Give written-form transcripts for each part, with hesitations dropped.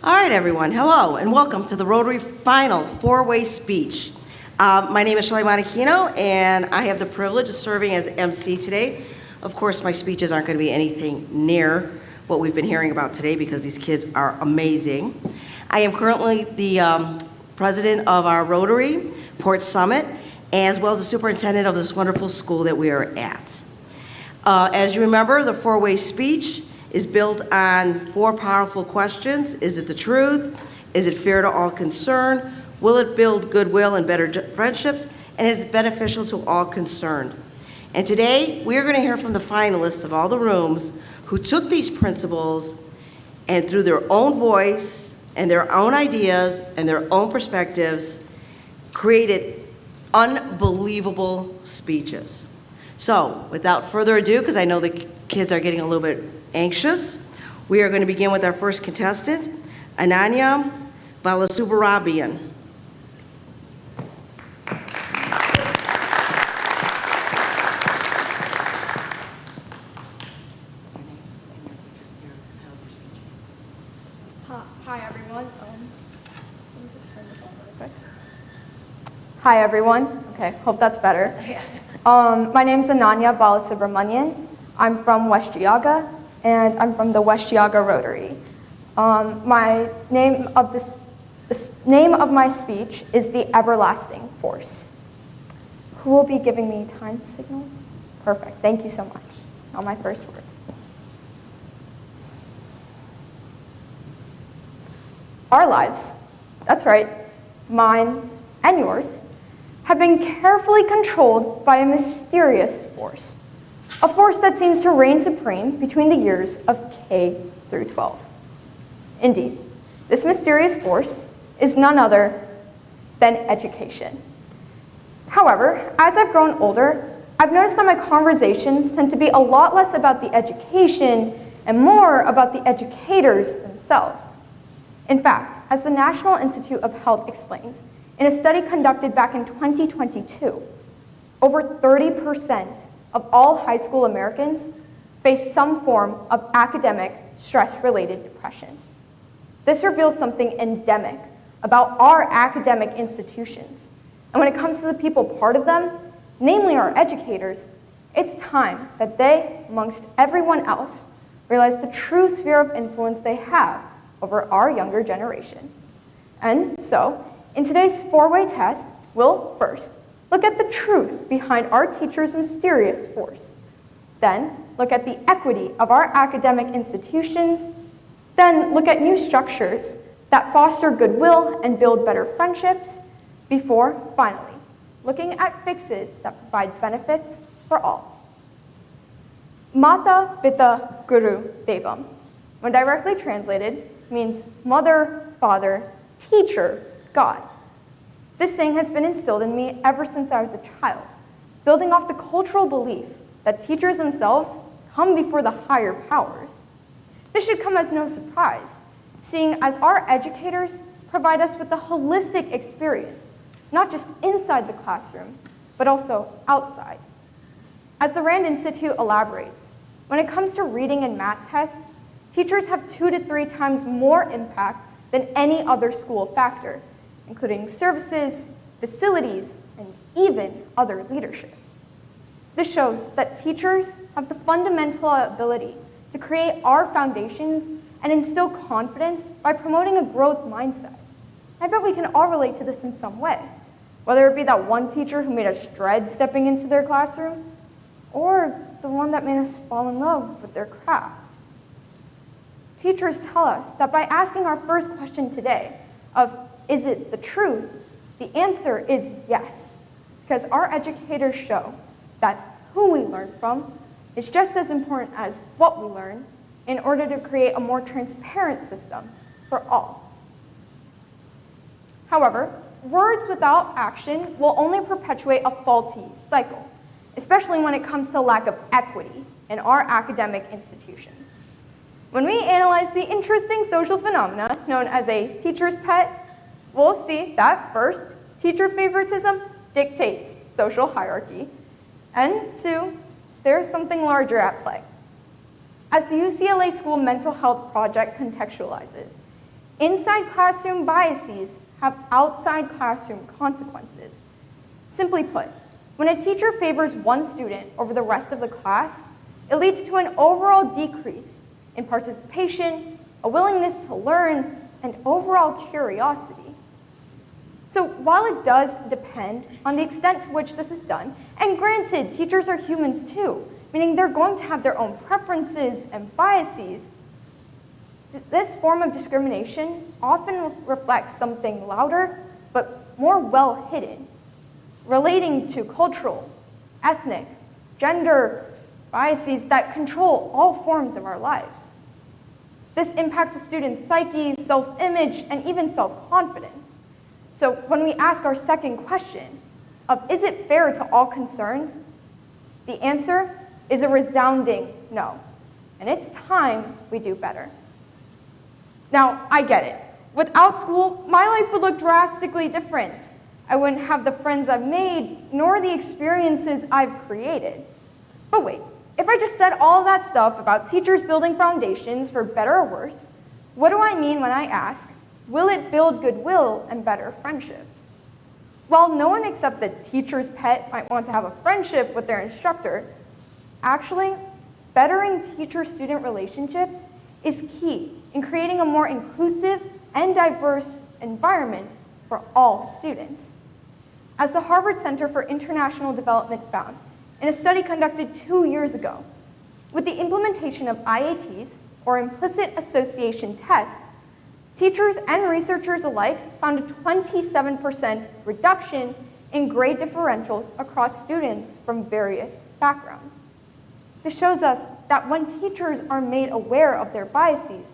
All right, everyone. Hello, and welcome to the Rotary Final Four-Way Speech. My name is Shelley Monachino, and I have the privilege of serving as MC today. Of course, my speeches aren't going to be anything near what we've been hearing about today because these kids are amazing. I am currently the president of our Rotary Port Summit, as well as the superintendent of this wonderful school that we are at. As you remember, the four-way speech is built on four powerful questions. Is it the truth? Is it fair to all concerned? Will it build goodwill and better friendships? And is it beneficial to all concerned? And today, we are going to hear from the finalists of all the rooms who took these principles and through their own voice and their own ideas and their own perspectives, created unbelievable speeches. So, without further ado, because I know the kids are getting a little bit anxious, we are going to begin with our first contestant, Ananya Balasubarabian. Hi everyone. Let me just turn this on really quick. Hi everyone. Okay, hope that's better. My name is Ananya Balasubramanian. I'm from West Geauga, and I'm from the West Geauga Rotary. My name of name of my speech is The Everlasting Force. Who will be giving me time signals? Perfect. Thank you so much. Now my first word. Our lives, that's right, mine and yours, have been carefully controlled by a mysterious force. A force that seems to reign supreme between the years of K through 12. Indeed, this mysterious force is none other than education. However, as I've grown older, I've noticed that my conversations tend to be a lot less about the education and more about the educators themselves. In fact, as the National Institute of Health explains, in a study conducted back in 2022, over 30% of all high school Americans face some form of academic stress-related depression. This reveals something endemic about our academic institutions. And when it comes to the people part of them, namely our educators, it's time that they, amongst everyone else, realize the true sphere of influence they have over our younger generation. And so, in today's four-way test, we'll first look at the truth behind our teacher's mysterious force. Then, look at the equity of our academic institutions. Then, look at new structures that foster goodwill and build better friendships. Before, finally, looking at fixes that provide benefits for all. Mata Pitta Guru Devam, when directly translated, means mother, father, teacher, God. This saying has been instilled in me ever since I was a child, building off the cultural belief that teachers themselves come before the higher powers. This should come as no surprise, seeing as our educators provide us with a holistic experience, not just inside the classroom, but also outside. As the Rand Institute elaborates, when it comes to reading and math tests, teachers have 2 to 3 times more impact than any other school factor, including services, facilities, and even other leadership. This shows that teachers have the fundamental ability to create our foundations and instill confidence by promoting a growth mindset. I bet we can all relate to this in some way, whether it be that one teacher who made us dread stepping into their classroom, or the one that made us fall in love with their craft. Teachers tell us that by asking our first question today of, is it the truth? The answer is yes, because our educators show that who we learn from is just as important as what we learn in order to create a more transparent system for all. However, words without action will only perpetuate a faulty cycle, especially when it comes to lack of equity in our academic institutions. When we analyze the interesting social phenomena known as a teacher's pet, we'll see that first, teacher favoritism dictates social hierarchy, and two, there is something larger at play. As the UCLA School Mental Health Project contextualizes, Inside classroom biases have outside classroom consequences. Simply put, when a teacher favors one student over the rest of the class, it leads to an overall decrease in participation, a willingness to learn, and overall curiosity. So while it does depend on the extent to which this is done, and granted, teachers are humans too, meaning they're going to have their own preferences and biases, this form of discrimination often reflects something louder but more well hidden, relating to cultural, ethnic, gender biases that control all forms of our lives. This impacts a student's psyche, self-image, and even self-confidence. So when we ask our second question of is it fair to all concerned, the answer is a resounding no. And it's time we do better. Now, I get it. Without school, my life would look drastically different. I wouldn't have the friends I've made, nor the experiences I've created. But wait, if I just said all that stuff about teachers building foundations for better or worse, what do I mean when I ask, will it build goodwill and better friendships? While no one except the teacher's pet might want to have a friendship with their instructor, actually, bettering teacher-student relationships is key in creating a more inclusive and diverse environment for all students. As the Harvard Center for International Development found in a study conducted 2 years ago, with the implementation of IATs, or implicit association tests, teachers and researchers alike found a 27% reduction in grade differentials across students from various backgrounds. This shows us that when teachers are made aware of their biases,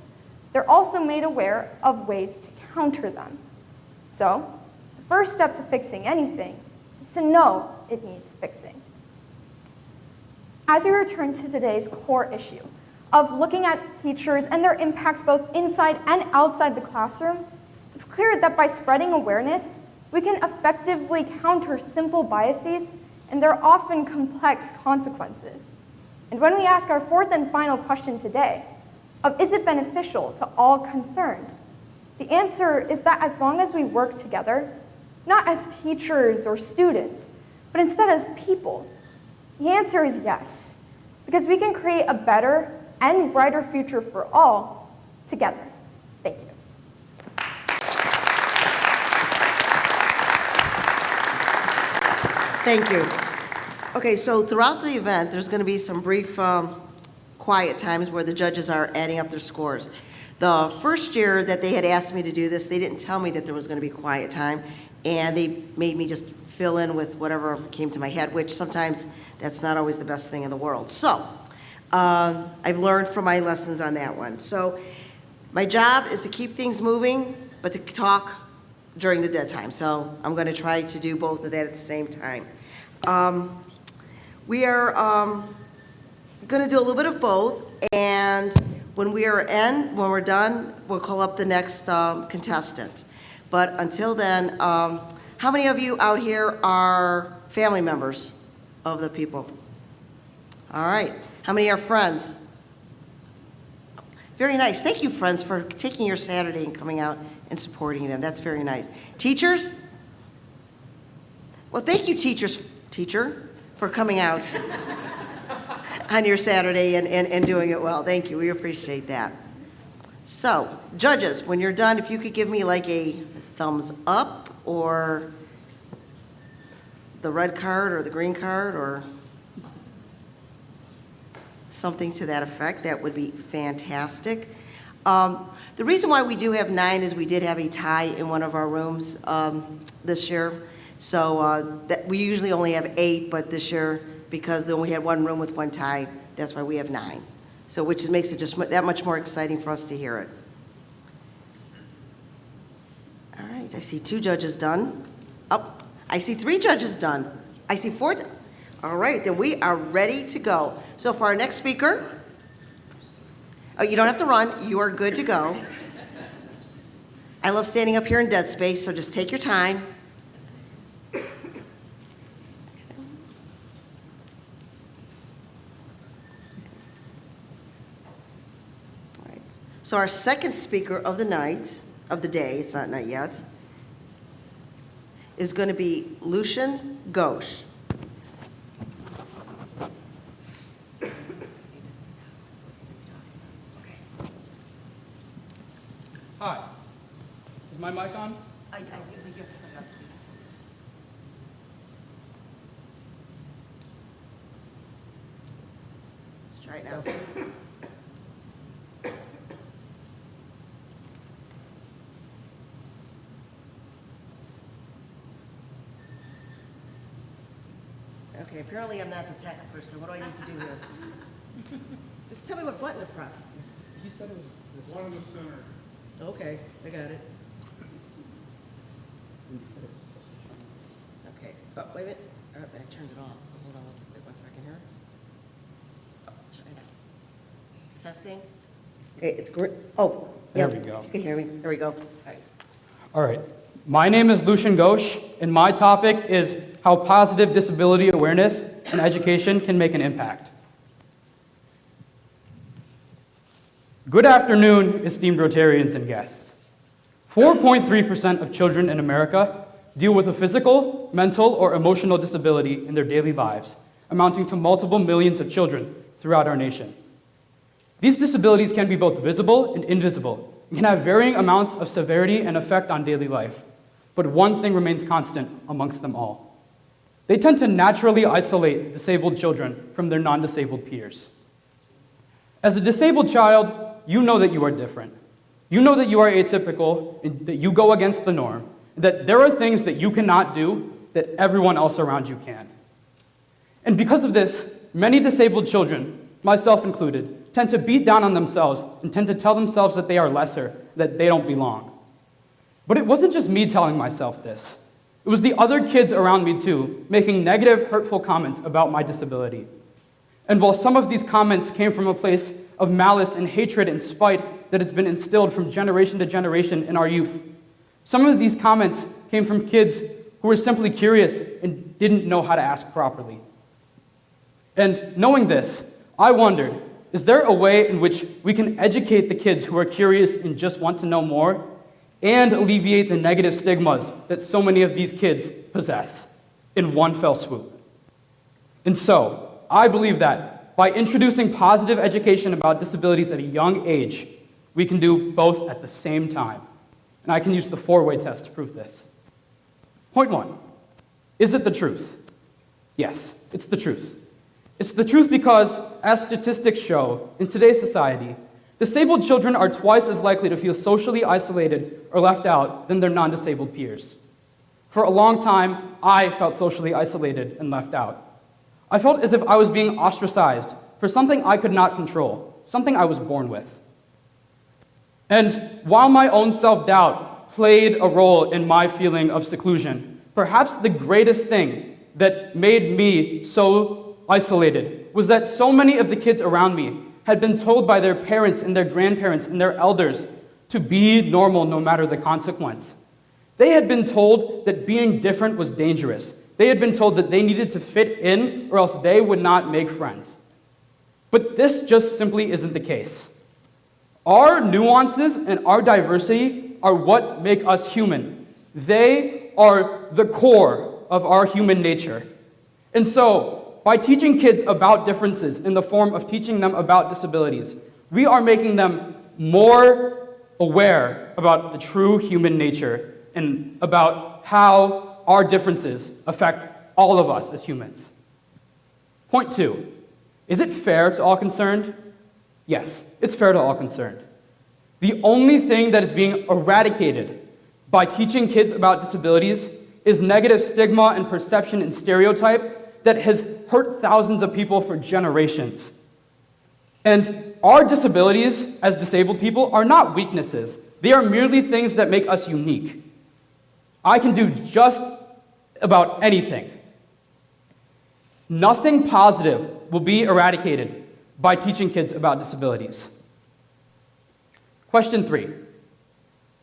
they're also made aware of ways to counter them. So, the first step to fixing anything is to know it needs fixing. As we return to today's core issue of looking at teachers and their impact both inside and outside the classroom, it's clear that by spreading awareness, we can effectively counter simple biases and their often complex consequences. And when we ask our fourth and final question today, of is it beneficial to all concerned, the answer is that as long as we work together, not as teachers or students, but instead as people, the answer is yes, because we can create a better and brighter future for all together. Thank you. Thank you. Okay, so throughout the event, there's going to be some brief quiet times where the judges are adding up their scores. The first year that they had asked me to do this, they didn't tell me that there was going to be quiet time, and they made me just fill in with whatever came to my head, which sometimes that's not always the best thing in the world. So I've learned from my lessons on that one. So my job is to keep things moving, but to talk during the dead time. So I'm going to try to do both of that at the same time. We are going to do a little bit of both, and when we're done, we'll call up the next contestant. But until then, how many of you out here are family members of the people? All right. How many are friends? Very nice. Thank you, friends, for taking your Saturday and coming out and supporting them. That's very nice. Teachers? Well, thank you, teacher, for coming out on your Saturday and doing it well. Thank you. We appreciate that. So, judges, when you're done, if you could give me like a thumbs up or the red card or the green card or something to that effect, that would be fantastic. The reason why we do have 9 is we did have a tie in one of our rooms this year. So that we usually only have 8, but this year, because we had one room with one tie, that's why we have 9. So which makes it just that much more exciting for us to hear it. All right, I see 2 judges done. Oh, I see 3 judges done. I see 4. All right, then we are ready to go. So for our next speaker, oh, you don't have to run. You are good to go. I love standing up here in dead space, so just take your time. So our second speaker of the night of the day, it's not yet, is going to be Lucian Ghosh. Hi. Is my mic on? I have to put it on speed. Let's try it now. Okay, apparently I'm not the tech person. What do I need to do here? Just tell me what button to press. He said it was One in the center. Okay, I got it. Okay, oh, wait a minute. I turned it off, so hold on one second here. Oh, try it. Testing. Okay, it's great. Oh, yeah. There we go. You can hear me. There we go. All right. All right. My name is Lucian Ghosh, and my topic is how positive disability awareness and education can make an impact. Good afternoon, esteemed Rotarians and guests. 4.3% of children in America deal with a physical, mental, or emotional disability in their daily lives, amounting to multiple millions of children throughout our nation. These disabilities can be both visible and invisible, and can have varying amounts of severity and effect on daily life. But one thing remains constant amongst them all. They tend to naturally isolate disabled children from their non-disabled peers. As a disabled child, you know that you are different. You know that you are atypical, and that you go against the norm, that there are things that you cannot do that everyone else around you can. And because of this, many disabled children, myself included, tend to beat down on themselves and tend to tell themselves that they are lesser, that they don't belong. But it wasn't just me telling myself this. It was the other kids around me too, making negative, hurtful comments about my disability. And while some of these comments came from a place of malice and hatred and spite that has been instilled from generation to generation in our youth, some of these comments came from kids who were simply curious and didn't know how to ask properly. And knowing this, I wondered, is there a way in which we can educate the kids who are curious and just want to know more, and alleviate the negative stigmas that so many of these kids possess in one fell swoop? And so, I believe that by introducing positive education about disabilities at a young age, we can do both at the same time. And I can use the four-way test to prove this. Point one, is it the truth? Yes, it's the truth. It's the truth because, as statistics show, in today's society, disabled children are twice as likely to feel socially isolated or left out than their non-disabled peers. For a long time, I felt socially isolated and left out. I felt as if I was being ostracized for something I could not control, something I was born with. And while my own self-doubt played a role in my feeling of seclusion, perhaps the greatest thing that made me so isolated was that so many of the kids around me had been told by their parents and their grandparents and their elders to be normal no matter the consequence. They had been told that being different was dangerous. They had been told that they needed to fit in or else they would not make friends. But this just simply isn't the case. Our nuances and our diversity are what make us human. They are the core of our human nature. And so, by teaching kids about differences in the form of teaching them about disabilities, we are making them more aware about the true human nature and about how our differences affect all of us as humans. Point two, is it fair to all concerned? Yes, it's fair to all concerned. The only thing that is being eradicated by teaching kids about disabilities is negative stigma and perception and stereotype that has hurt thousands of people for generations. And our disabilities as disabled people are not weaknesses. They are merely things that make us unique. I can do just about anything. Nothing positive will be eradicated by teaching kids about disabilities. Question 3.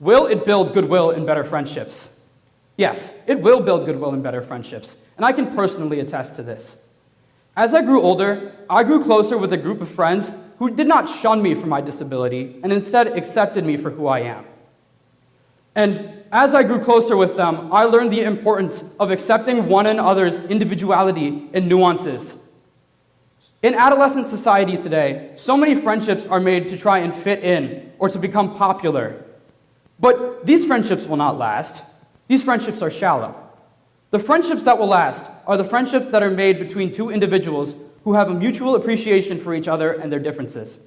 Will it build goodwill and better friendships? Yes, it will build goodwill and better friendships, and I can personally attest to this. As I grew older, I grew closer with a group of friends who did not shun me for my disability and instead accepted me for who I am. And as I grew closer with them, I learned the importance of accepting one another's individuality and nuances. In adolescent society today, so many friendships are made to try and fit in or to become popular. But these friendships will not last. These friendships are shallow. The friendships that will last are the friendships that are made between two individuals who have a mutual appreciation for each other and their differences.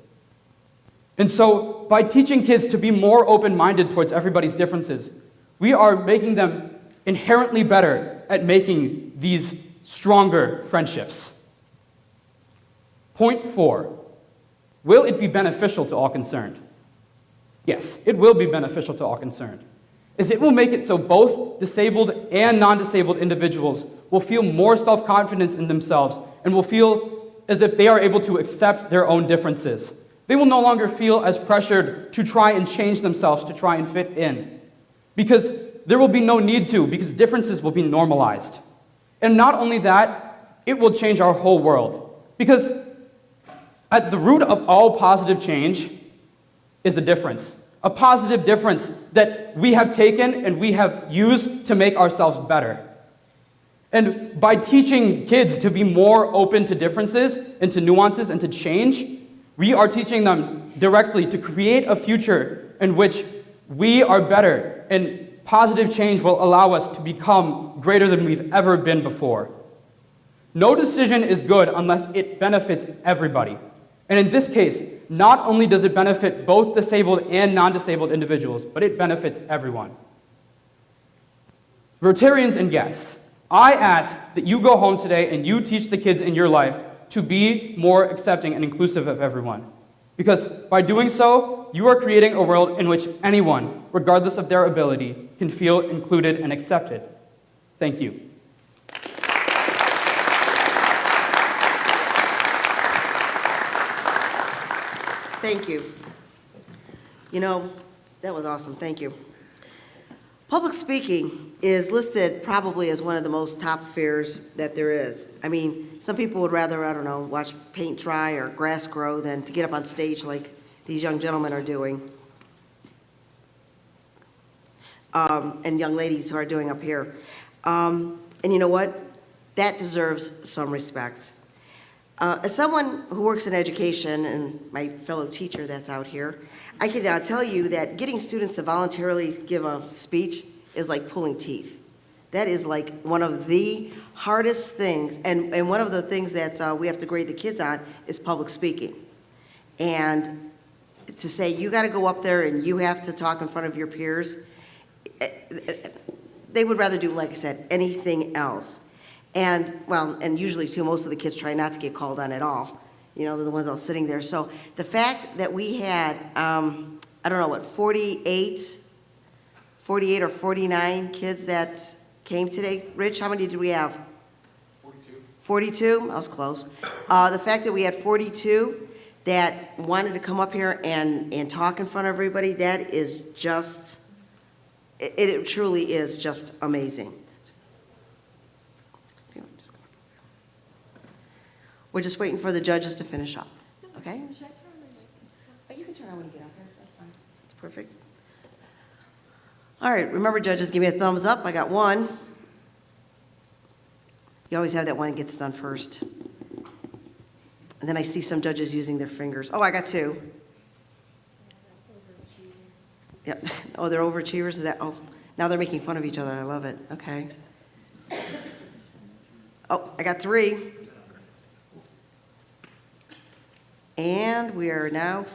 And so, by teaching kids to be more open-minded towards everybody's differences, we are making them inherently better at making these stronger friendships. Point 4, will it be beneficial to all concerned? Yes, it will be beneficial to all concerned, as it will make it so both disabled and non-disabled individuals will feel more self-confidence in themselves and will feel as if they are able to accept their own differences. They will no longer feel as pressured to try and change themselves, to try and fit in. Because there will be no need to, because differences will be normalized. And not only that, it will change our whole world. Because at the root of all positive change is a difference. A positive difference that we have taken and we have used to make ourselves better. And by teaching kids to be more open to differences and to nuances and to change, we are teaching them directly to create a future in which we are better, and positive change will allow us to become greater than we've ever been before. No decision is good unless it benefits everybody. And in this case, not only does it benefit both disabled and non-disabled individuals, but it benefits everyone. Rotarians and guests, I ask that you go home today and you teach the kids in your life to be more accepting and inclusive of everyone. Because by doing so, you are creating a world in which anyone, regardless of their ability, can feel included and accepted. Thank you. Thank you. You know, that was awesome. Thank you. Public speaking is listed probably as one of the most top fears that there is. I mean, some people would rather, I don't know, watch paint dry or grass grow than to get up on stage like these young gentlemen are doing, and young ladies who are doing up here. And you know what? That deserves some respect. As someone who works in education and my fellow teacher that's out here, I can tell you that getting students to voluntarily give a speech is like pulling teeth. That is like one of the hardest things, and one of the things that we have to grade the kids on is public speaking. And to say you got to go up there and you have to talk in front of your peers, they would rather do, like I said, anything else. And, well, and usually, too, most of the kids try not to get called on at all. You know, they're the ones all sitting there. So the fact that we had, I don't know, what, 48 or 49 kids that came today. Rich, how many did we have? 42. 42? I was close. The fact that we had 42 that wanted to come up here and talk in front of everybody, that is just, it truly is just amazing. We're just waiting for the judges to finish up. Okay? Oh, you can turn on when you get up here. That's fine. That's perfect. All right, remember, judges, give me a thumbs up. I got one. You always have that one that gets done first. And then I see some judges using their fingers. Oh, I got two. Yep. Oh, they're overachievers? Is that? Oh, now they're making fun of each other. I love it. Okay. Oh, I got three. And we are now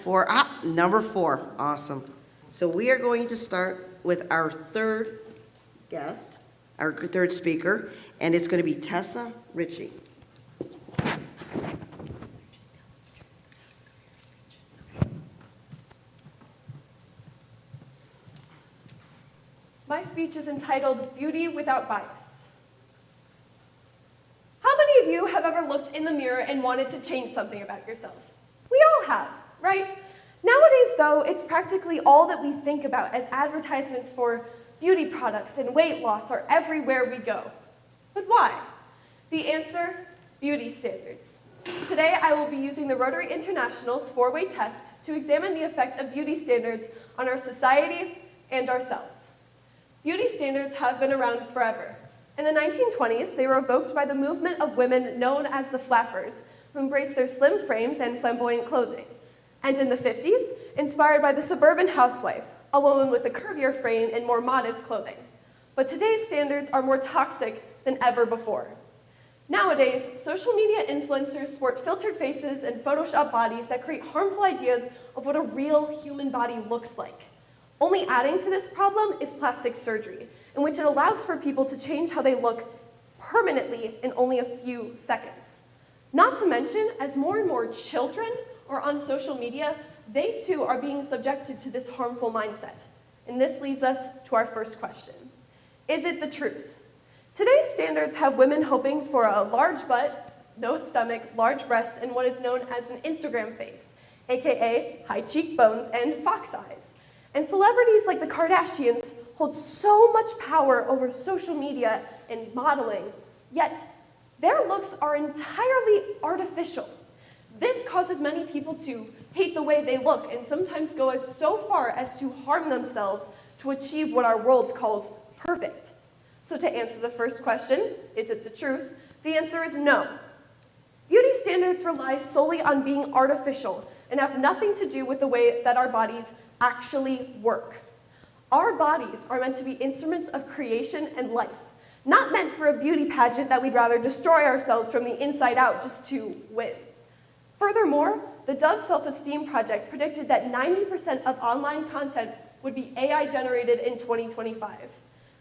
number 4. Awesome. So we are going to start with our third guest, our third speaker, and it's going to be Tessa Ritchie. My speech is entitled Beauty Without Bias. How many of you have ever looked in the mirror and wanted to change something about yourself? We all have, right? Nowadays, though, it's practically all that we think about as advertisements for beauty products and weight loss are everywhere we go. But why? The answer, beauty standards. Today, I will be using the Rotary International's 4-way test to examine the effect of beauty standards on our society and ourselves. Beauty standards have been around forever. In the 1920s, they were evoked by the movement of women known as the flappers, who embraced their slim frames and flamboyant clothing. And in the 50s, inspired by the suburban housewife, a woman with a curvier frame and more modest clothing. But today's standards are more toxic than ever before. Nowadays, social media influencers sport filtered faces and Photoshop bodies that create harmful ideas of what a real human body looks like. Only adding to this problem is plastic surgery, in which it allows for people to change how they look permanently in only a few seconds. Not to mention, as more and more children are on social media, they too are being subjected to this harmful mindset. And this leads us to our first question. Is it the truth? Today's standards have women hoping for a large butt, no stomach, large breasts, and what is known as an Instagram face, aka high cheekbones and fox eyes. And celebrities like the Kardashians hold so much power over social media and modeling, yet their looks are entirely artificial. This causes many people to hate the way they look and sometimes go so far as to harm themselves to achieve what our world calls perfect. So to answer the first question, is it the truth? The answer is no. Beauty standards rely solely on being artificial and have nothing to do with the way that our bodies actually work. Our bodies are meant to be instruments of creation and life, not meant for a beauty pageant that we'd rather destroy ourselves from the inside out just to win. Furthermore, the Dove Self-Esteem Project predicted that 90% of online content would be AI generated in 2025.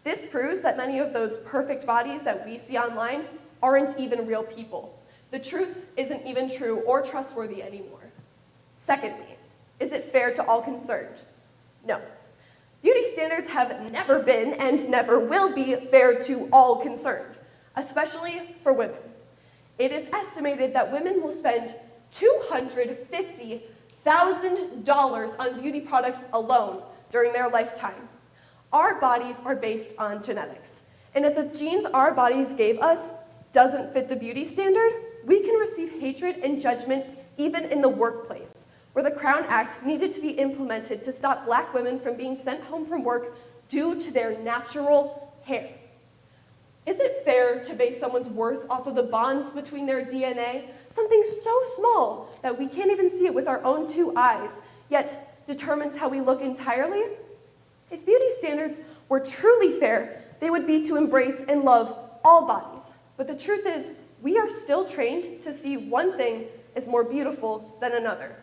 This proves that many of those perfect bodies that we see online aren't even real people. The truth isn't even true or trustworthy anymore. Secondly, is it fair to all concerned? No. Beauty standards have never been and never will be fair to all concerned, especially for women. It is estimated that women will spend $250,000 on beauty products alone during their lifetime. Our bodies are based on genetics, and if the genes our bodies gave us doesn't fit the beauty standard, we can receive hatred and judgment even in the workplace, where the Crown Act needed to be implemented to stop Black women from being sent home from work due to their natural hair. Is it fair to base someone's worth off of the bonds between their DNA, something so small that we can't even see it with our own two eyes, yet determines how we look entirely? If beauty standards were truly fair, they would be to embrace and love all bodies. But the truth is, we are still trained to see one thing as more beautiful than another.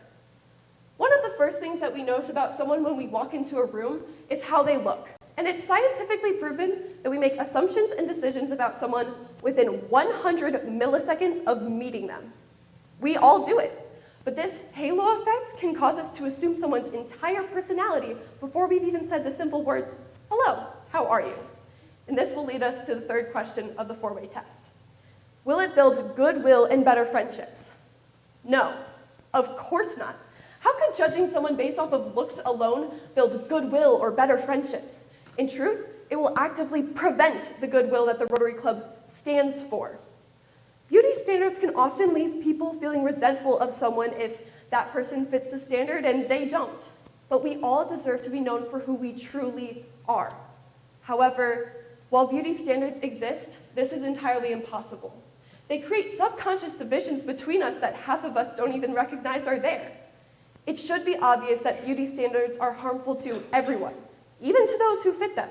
One of the first things that we notice about someone when we walk into a room is how they look. And it's scientifically proven that we make assumptions and decisions about someone within 100 milliseconds of meeting them. We all do it. But this halo effect can cause us to assume someone's entire personality before we've even said the simple words, "Hello, how are you?" And this will lead us to the third question of the four-way test. Will it build goodwill and better friendships? No, of course not. How could judging someone based off of looks alone build goodwill or better friendships? In truth, it will actively prevent the goodwill that the Rotary Club stands for. Beauty standards can often leave people feeling resentful of someone if that person fits the standard and they don't. But we all deserve to be known for who we truly are. However, while beauty standards exist, this is entirely impossible. They create subconscious divisions between us that half of us don't even recognize are there. It should be obvious that beauty standards are harmful to everyone, even to those who fit them.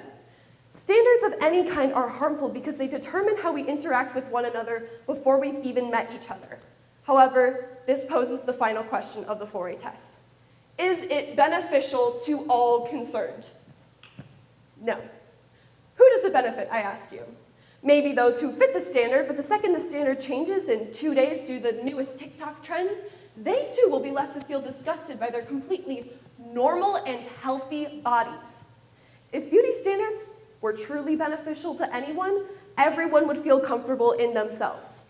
Standards of any kind are harmful because they determine how we interact with one another before we've even met each other. However, this poses the final question of the four-way test. Is it beneficial to all concerned? No. Who does it benefit, I ask you? Maybe those who fit the standard, but the second the standard changes in 2 days due to the newest TikTok trend, they too will be left to feel disgusted by their completely normal and healthy bodies. If beauty standards were truly beneficial to anyone, everyone would feel comfortable in themselves.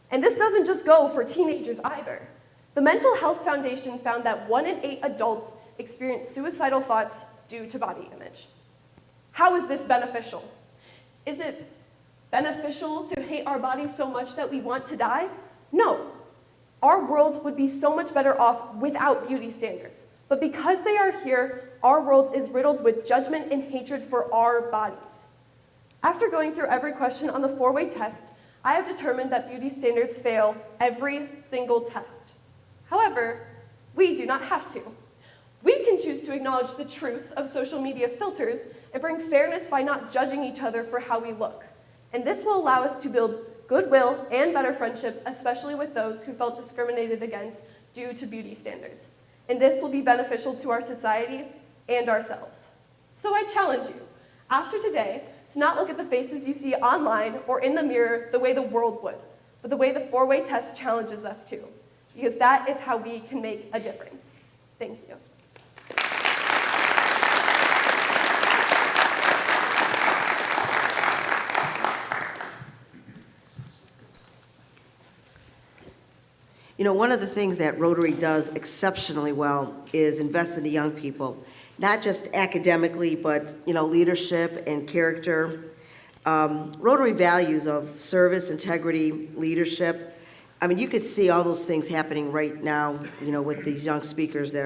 And this doesn't just go for teenagers either. The Mental Health Foundation found that 1 in 8 adults experience suicidal thoughts due to body image. How is this beneficial? Is it beneficial to hate our bodies so much that we want to die? No. Our world would be so much better off without beauty standards. But because they are here, our world is riddled with judgment and hatred for our bodies. After going through every question on the four-way test, I have determined that beauty standards fail every single test. However, we do not have to. We can choose to acknowledge the truth of social media filters and bring fairness by not judging each other for how we look. And this will allow us to build goodwill and better friendships, especially with those who felt discriminated against due to beauty standards. And this will be beneficial to our society and ourselves. So I challenge you, after today, to not look at the faces you see online or in the mirror the way the world would, but the way the four-way test challenges us to, because that is how we can make a difference. Thank you. You know, one of the things that Rotary does exceptionally well is invest in the young people, not just academically, but, you know, leadership and character. Rotary values of service, integrity, leadership. I mean, you could see all those things happening right now, you know, with these young speakers that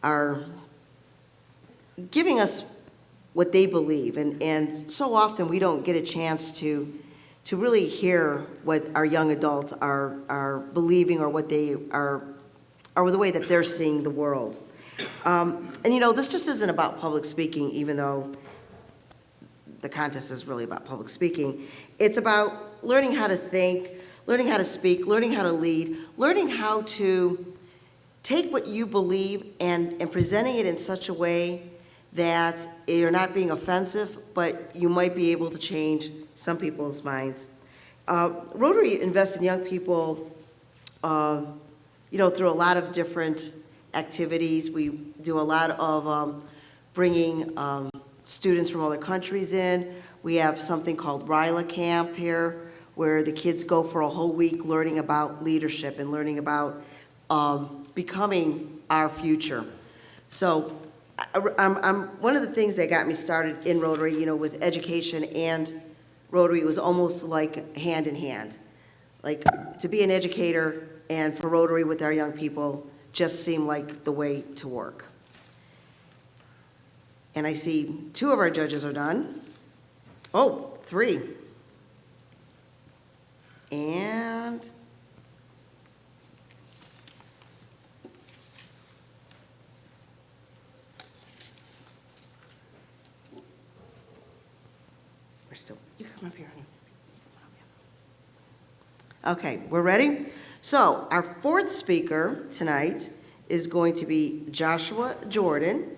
are giving us what they believe. And so often we don't get a chance to really hear what our young adults are believing, or what they are, or the way that they're seeing the world. And you know, this just isn't about public speaking, even though the contest is really about public speaking. It's about learning how to think, learning how to speak, learning how to lead, learning how to take what you believe and presenting it in such a way that you're not being offensive, but you might be able to change some people's minds. Rotary invests in young people, you know, through a lot of different activities. We do a lot of bringing students from other countries in. We have something called RILA Camp here, where the kids go for a whole week learning about leadership and learning about becoming our future. So I'm one of the things that got me started in Rotary, you know, with education and Rotary, was almost like hand in hand. Like, to be an educator and for Rotary with our young people just seemed like the way to work. And I see 2 of our judges are done. Oh, 3. And we're still, you come up here, honey. Okay, we're ready? So our 4th speaker tonight is going to be Joshua Jordan.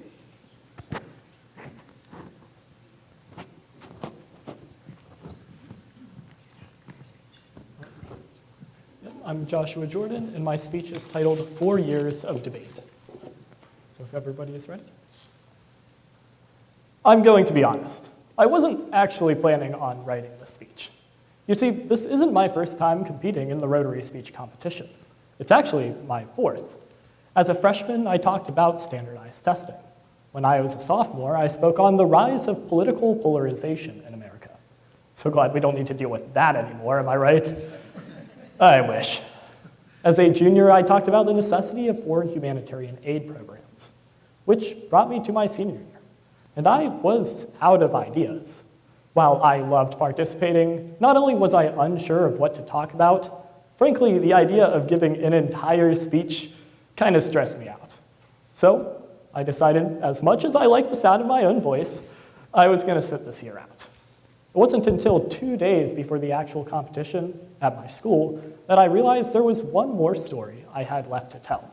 I'm Joshua Jordan, and my speech is titled 4 Years of Debate. So if everybody is ready. I'm going to be honest. I wasn't actually planning on writing this speech. You see, this isn't my first time competing in the Rotary speech competition. It's actually my 4th. As a freshman, I talked about standardized testing. When I was a sophomore, I spoke on the rise of political polarization in America. So glad we don't need to deal with that anymore, am I right? I wish. As a junior, I talked about the necessity of foreign humanitarian aid programs, which brought me to my senior year. And I was out of ideas. While I loved participating, not only was I unsure of what to talk about, frankly, the idea of giving an entire speech kind of stressed me out. So I decided, as much as I like the sound of my own voice, I was going to sit this year out. It wasn't until 2 days before the actual competition at my school that I realized there was one more story I had left to tell,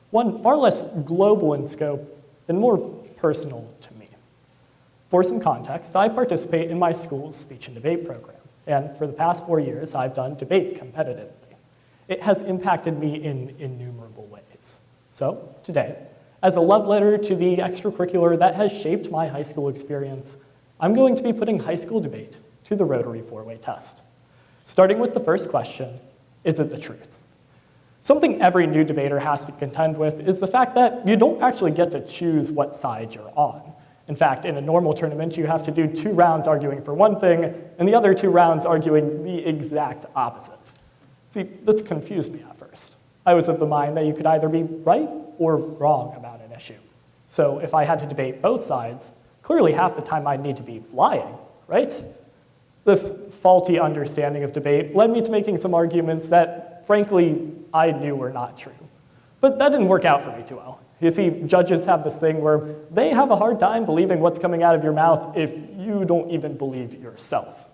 one far less global in scope and more personal to me. For some context, I participate in my school's speech and debate program, and for the past 4 years, I've done debate competitively. It has impacted me in innumerable ways. So today, as a love letter to the extracurricular that has shaped my high school experience, I'm going to be putting high school debate to the Rotary 4-way test. Starting with the first question, is it the truth? Something every new debater has to contend with is the fact that you don't actually get to choose what side you're on. In fact, in a normal tournament, you have to do 2 rounds arguing for one thing, and the other 2 rounds arguing the exact opposite. See, this confused me at first. I was of the mind that you could either be right or wrong about an issue. So if I had to debate both sides, clearly half the time I'd need to be lying, right? This faulty understanding of debate led me to making some arguments that, frankly, I knew were not true. But that didn't work out for me too well. You see, judges have this thing where they have a hard time believing what's coming out of your mouth if you don't even believe yourself.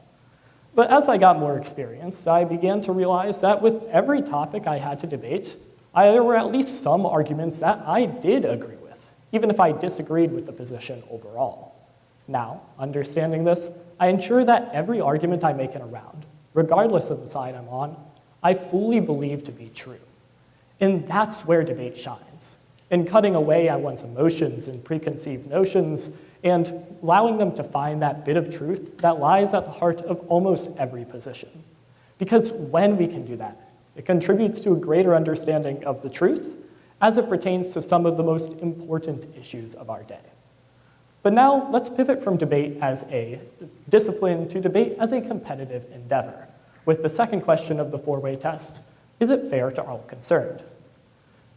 But as I got more experience, I began to realize that with every topic I had to debate, there were at least some arguments that I did agree with, even if I disagreed with the position overall. Now, understanding this, I ensure that every argument I make in a round, regardless of the side I'm on, I fully believe to be true. And that's where debate shines, in cutting away at one's emotions and preconceived notions and allowing them to find that bit of truth that lies at the heart of almost every position. Because when we can do that, it contributes to a greater understanding of the truth as it pertains to some of the most important issues of our day. But now let's pivot from debate as a discipline to debate as a competitive endeavor, with the second question of the four-way test: is it fair to all concerned?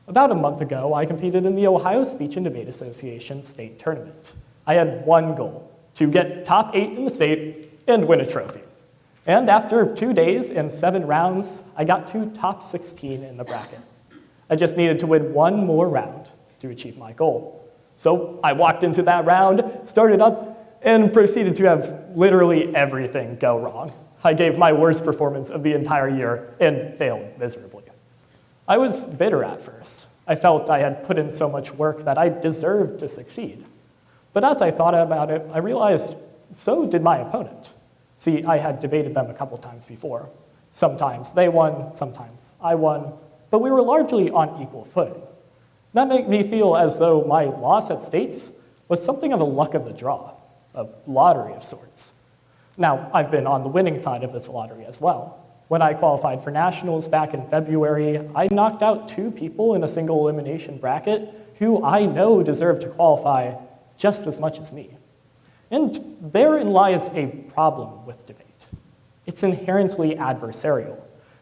About a month ago, I competed in the Ohio Speech and Debate Association state tournament. I had one goal: to get top 8 in the state and win a trophy. And after 2 days and 7 rounds, I got to top 16 in the bracket. I just needed to win one more round to achieve my goal. So I walked into that round, started up, and proceeded to have literally everything go wrong. I gave my worst performance of the entire year and failed miserably. I was bitter at first. I felt I had put in so much work that I deserved to succeed. But as I thought about it, I realized so did my opponent. See, I had debated them a couple times before. Sometimes they won, sometimes I won, but we were largely on equal footing. That made me feel as though my loss at states was something of a luck of the draw, a lottery of sorts. Now, I've been on the winning side of this lottery as well. When I qualified for nationals back in February, I knocked out 2 people in a single elimination bracket who I know deserve to qualify just as much as me. And therein lies a problem with debate. It's inherently adversarial,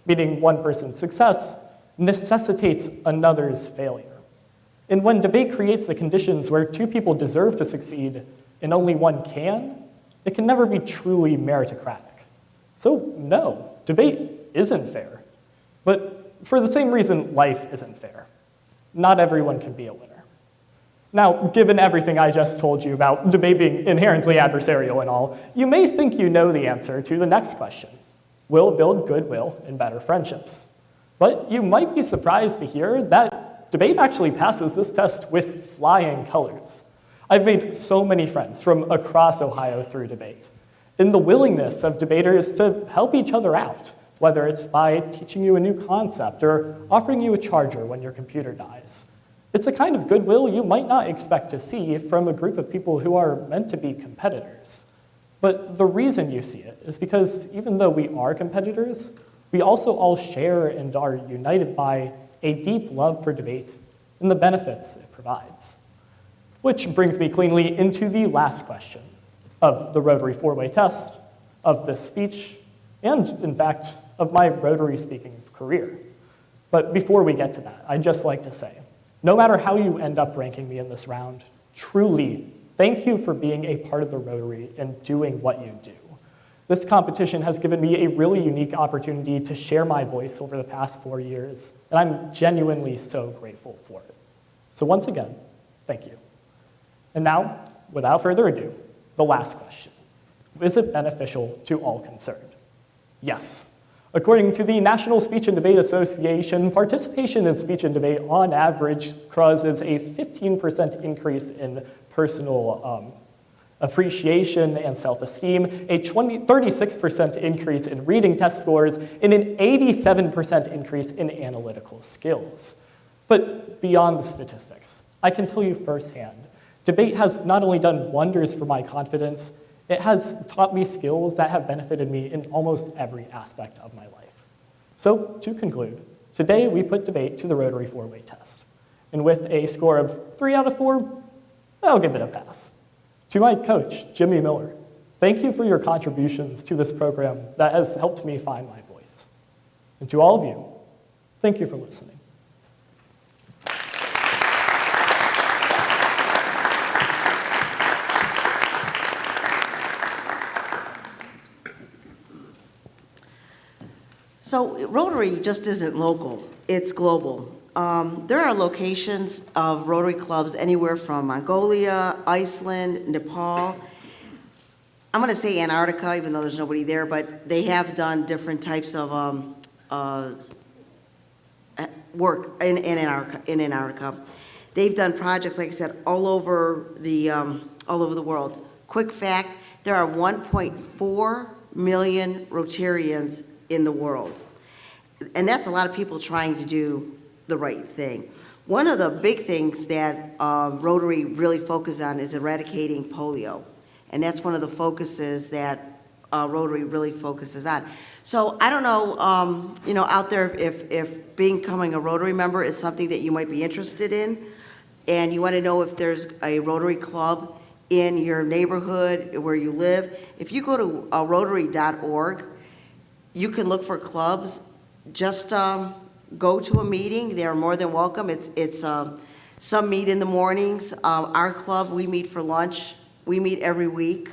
meaning one person's success necessitates another's failure. And when debate creates the conditions where 2 people deserve to succeed and only one can, it can never be truly meritocratic. So no, debate isn't fair. But for the same reason life isn't fair. Not everyone can be a winner. Now, given everything I just told you about debate being inherently adversarial and all, you may think you know the answer to the next question. Will it build goodwill and better friendships? But you might be surprised to hear that debate actually passes this test with flying colors. I've made so many friends from across Ohio through debate. And the willingness of debaters to help each other out, whether it's by teaching you a new concept or offering you a charger when your computer dies. It's a kind of goodwill you might not expect to see from a group of people who are meant to be competitors. But the reason you see it is because even though we are competitors, we also all share and are united by a deep love for debate and the benefits it provides. Which brings me cleanly into the last question of the Rotary four-way test, of this speech, and in fact, of my Rotary speaking career. But before we get to that, I'd just like to say, no matter how you end up ranking me in this round, truly, thank you for being a part of the Rotary and doing what you do. This competition has given me a really unique opportunity to share my voice over the past 4 years, and I'm genuinely so grateful for it. So once again, thank you. And now, without further ado, the last question. Is it beneficial to all concerned? Yes. According to the National Speech and Debate Association, participation in speech and debate on average causes a 15% increase in personal appreciation and self-esteem, a 36% increase in reading test scores, and an 87% increase in analytical skills. But beyond the statistics, I can tell you firsthand, debate has not only done wonders for my confidence, it has taught me skills that have benefited me in almost every aspect of my life. So, to conclude, today we put debate to the Rotary four-way test. And with a score of 3 out of 4, I'll give it a pass. To my coach, Jimmy Miller, thank you for your contributions to this program that has helped me find my voice. And to all of you, thank you for listening. So Rotary just isn't local, it's global. There are locations of Rotary clubs anywhere from Mongolia, Iceland, Nepal. I'm going to say Antarctica, even though there's nobody there, but they have done different types of work in Antarctica. They've done projects, like I said, all over the world. Quick fact, there are 1.4 million Rotarians in the world. And that's a lot of people trying to do the right thing. One of the big things that Rotary really focuses on is eradicating polio. And that's one of the focuses that Rotary really focuses on. So I don't know, out there if becoming a Rotary member is something that you might be interested in, and you want to know if there's a Rotary club in your neighborhood where you live. If you go to rotary.org, you can look for clubs. Just go to a meeting. They are more than welcome. It's some meet in the mornings. Our club, we meet for lunch. We meet every week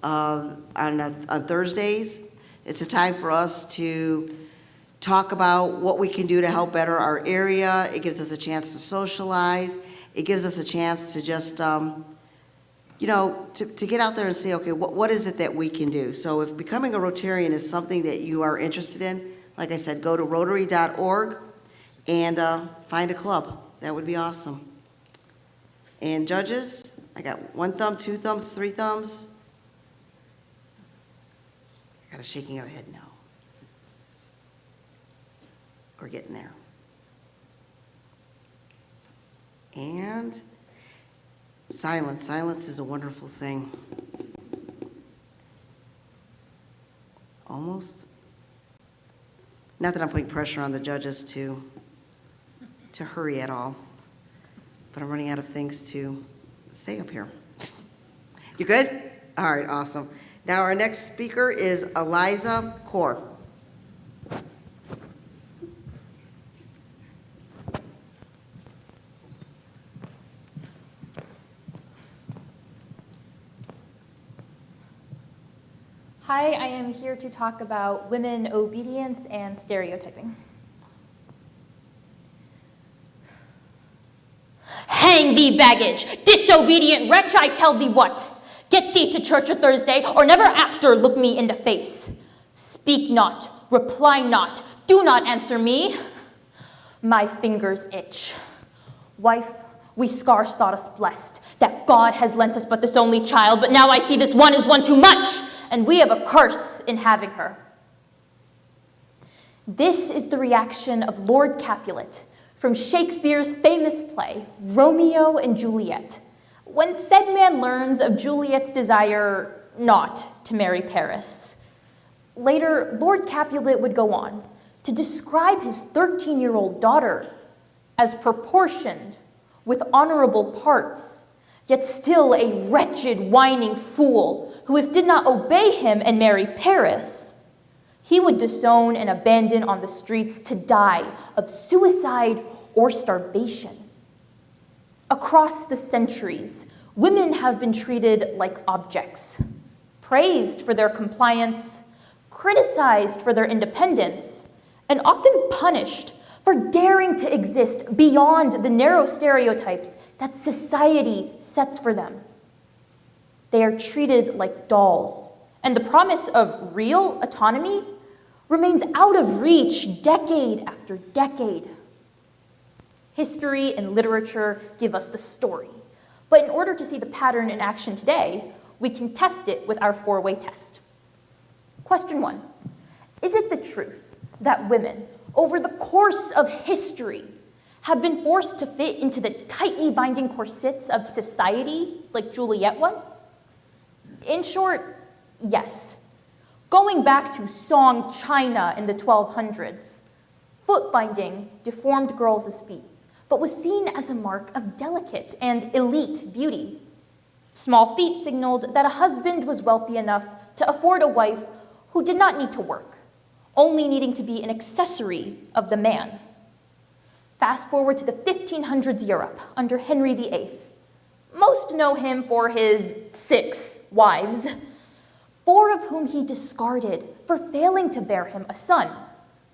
on Thursdays. It's a time for us to talk about what we can do to help better our area. It gives us a chance to socialize. It gives us a chance to just, to get out there and say, okay, what is it that we can do? So if becoming a Rotarian is something that you are interested in, like I said, go to rotary.org and find a club. That would be awesome. And judges, I got 1 thumb, 2 thumbs, 3 thumbs. I got a shaking of a head no. We're getting there. And silence. Silence is a wonderful thing. Almost. Not that I'm putting pressure on the judges to hurry at all, but I'm running out of things to say up here. You good? All right, awesome. Now our next speaker is Eliza Kaur. Hi, I am here to talk about women obedience and stereotyping. Hang thee baggage, disobedient wretch, I tell thee what. Get thee to church o' Thursday, or never after look me in the face. Speak not, reply not, do not answer me. My fingers itch. Wife, we scarce thought us blessed, that God has lent us but this only child, but now I see this one is one too much, and we have a curse in having her. This is the reaction of Lord Capulet from Shakespeare's famous play, Romeo and Juliet, when said man learns of Juliet's desire not to marry Paris. Later, Lord Capulet would go on to describe his 13-year-old daughter as proportioned with honorable parts, yet still a wretched, whining fool who, if did not obey him and marry Paris, he would disown and abandon on the streets to die of suicide or starvation. Across the centuries, women have been treated like objects, praised for their compliance, criticized for their independence, and often punished for daring to exist beyond the narrow stereotypes that society sets for them. They are treated like dolls, and the promise of real autonomy remains out of reach decade after decade. History and literature give us the story, but in order to see the pattern in action today, we can test it with our 4-way test. Question 1, is it the truth that women, over the course of history, have been forced to fit into the tightly binding corsets of society like Juliet was? In short, yes. Going back to Song China in the 1200s, foot binding deformed girls' feet, but was seen as a mark of delicate and elite beauty. Small feet signaled that a husband was wealthy enough to afford a wife who did not need to work, only needing to be an accessory of the man. Fast forward to the 1500s Europe under Henry VIII. Most know him for his 6 wives, 4 of whom he discarded for failing to bear him a son,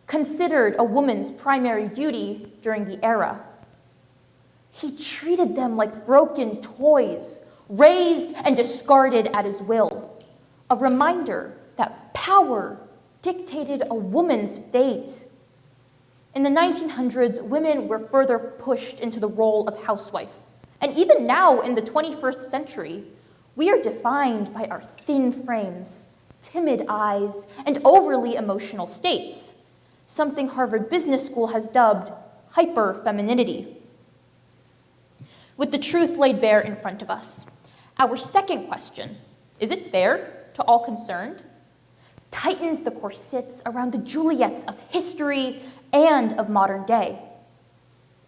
considered a woman's primary duty during the era. He treated them like broken toys, raised and discarded at his will, a reminder that power dictated a woman's fate. In the 1900s, women were further pushed into the role of housewife. And even now, in the 21st century, we are defined by our thin frames, timid eyes, and overly emotional states, something Harvard Business School has dubbed hyper-femininity. With the truth laid bare in front of us, our second question, is it fair to all concerned, tightens the corsets around the Juliets of history and of modern day.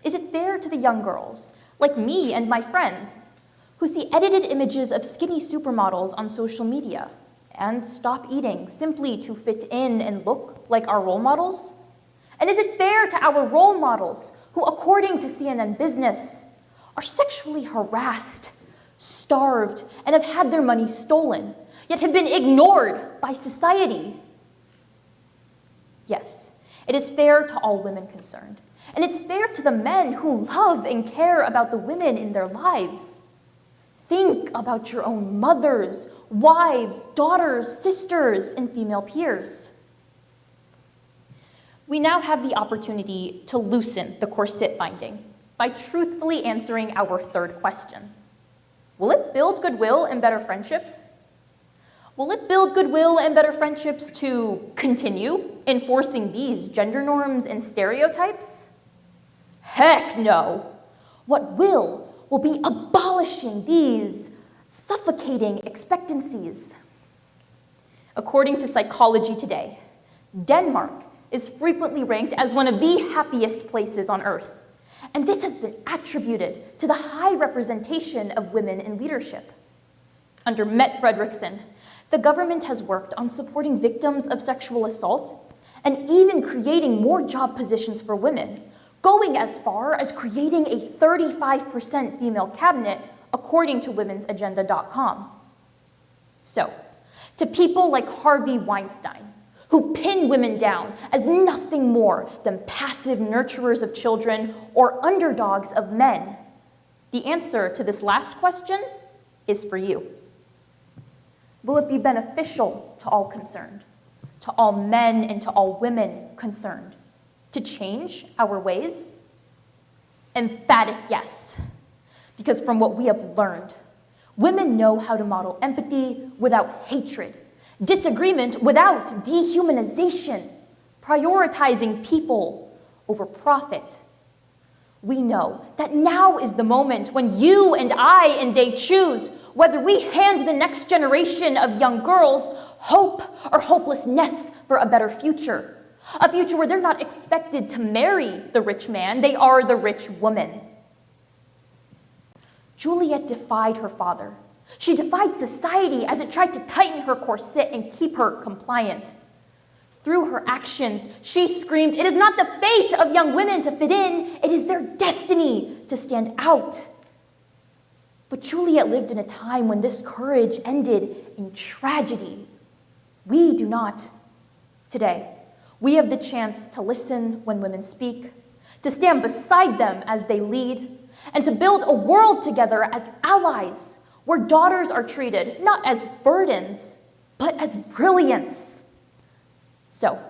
Is it fair to the young girls, like me and my friends, who see edited images of skinny supermodels on social media and stop eating simply to fit in and look like our role models? And is it fair to our role models who, according to CNN Business, are sexually harassed, starved, and have had their money stolen, yet have been ignored by society? Yes, it is fair to all women concerned, and it's fair to the men who love and care about the women in their lives. Think about your own mothers, wives, daughters, sisters, and female peers. We now have the opportunity to loosen the corset binding by truthfully answering our third question. Will it build goodwill and better friendships? Will it build goodwill and better friendships to continue enforcing these gender norms and stereotypes? Heck no. What will be abolishing these suffocating expectancies. According to Psychology Today, Denmark is frequently ranked as one of the happiest places on earth. And this has been attributed to the high representation of women in leadership. Under Mette Frederiksen, the government has worked on supporting victims of sexual assault and even creating more job positions for women, going as far as creating a 35% female cabinet, according to womensagenda.com. So, to people like Harvey Weinstein, who pin women down as nothing more than passive nurturers of children or underdogs of men, the answer to this last question is for you. Will it be beneficial to all concerned, to all men and to all women concerned, to change our ways? Emphatic yes, because from what we have learned, women know how to model empathy without hatred, disagreement without dehumanization, prioritizing people over profit. We know that now is the moment when you and I and they choose whether we hand the next generation of young girls hope or hopelessness for a better future. A future where they're not expected to marry the rich man, they are the rich woman. Juliet defied her father. She defied society as it tried to tighten her corset and keep her compliant. Through her actions, she screamed, "It is not the fate of young women to fit in, it is their destiny to stand out." But Juliet lived in a time when this courage ended in tragedy. We do not today. We have the chance to listen when women speak, to stand beside them as they lead, and to build a world together as allies where daughters are treated not as burdens, but as brilliance. So,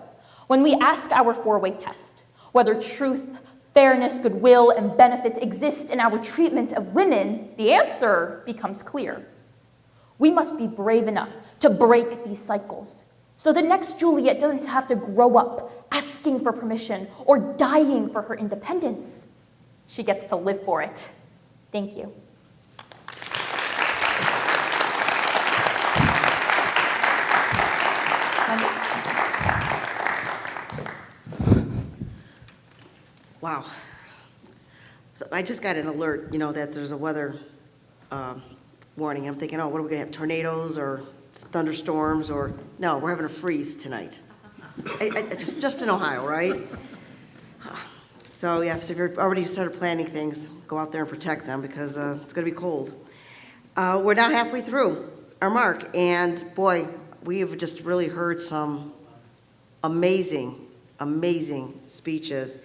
when we ask our four-way test, whether truth, fairness, goodwill, and benefit exist in our treatment of women, the answer becomes clear. We must be brave enough to break these cycles, so the next Juliet doesn't have to grow up asking for permission or dying for her independence. She gets to live for it. Thank you. Wow. So I just got an alert, that there's a weather warning. I'm thinking, what are we going to have, tornadoes or thunderstorms or, no, we're having a freeze tonight. Just in Ohio, right? So, so if you've already started planning things, go out there and protect them because it's going to be cold. We're now halfway through our mark, and boy, we have just really heard some amazing amazing speeches.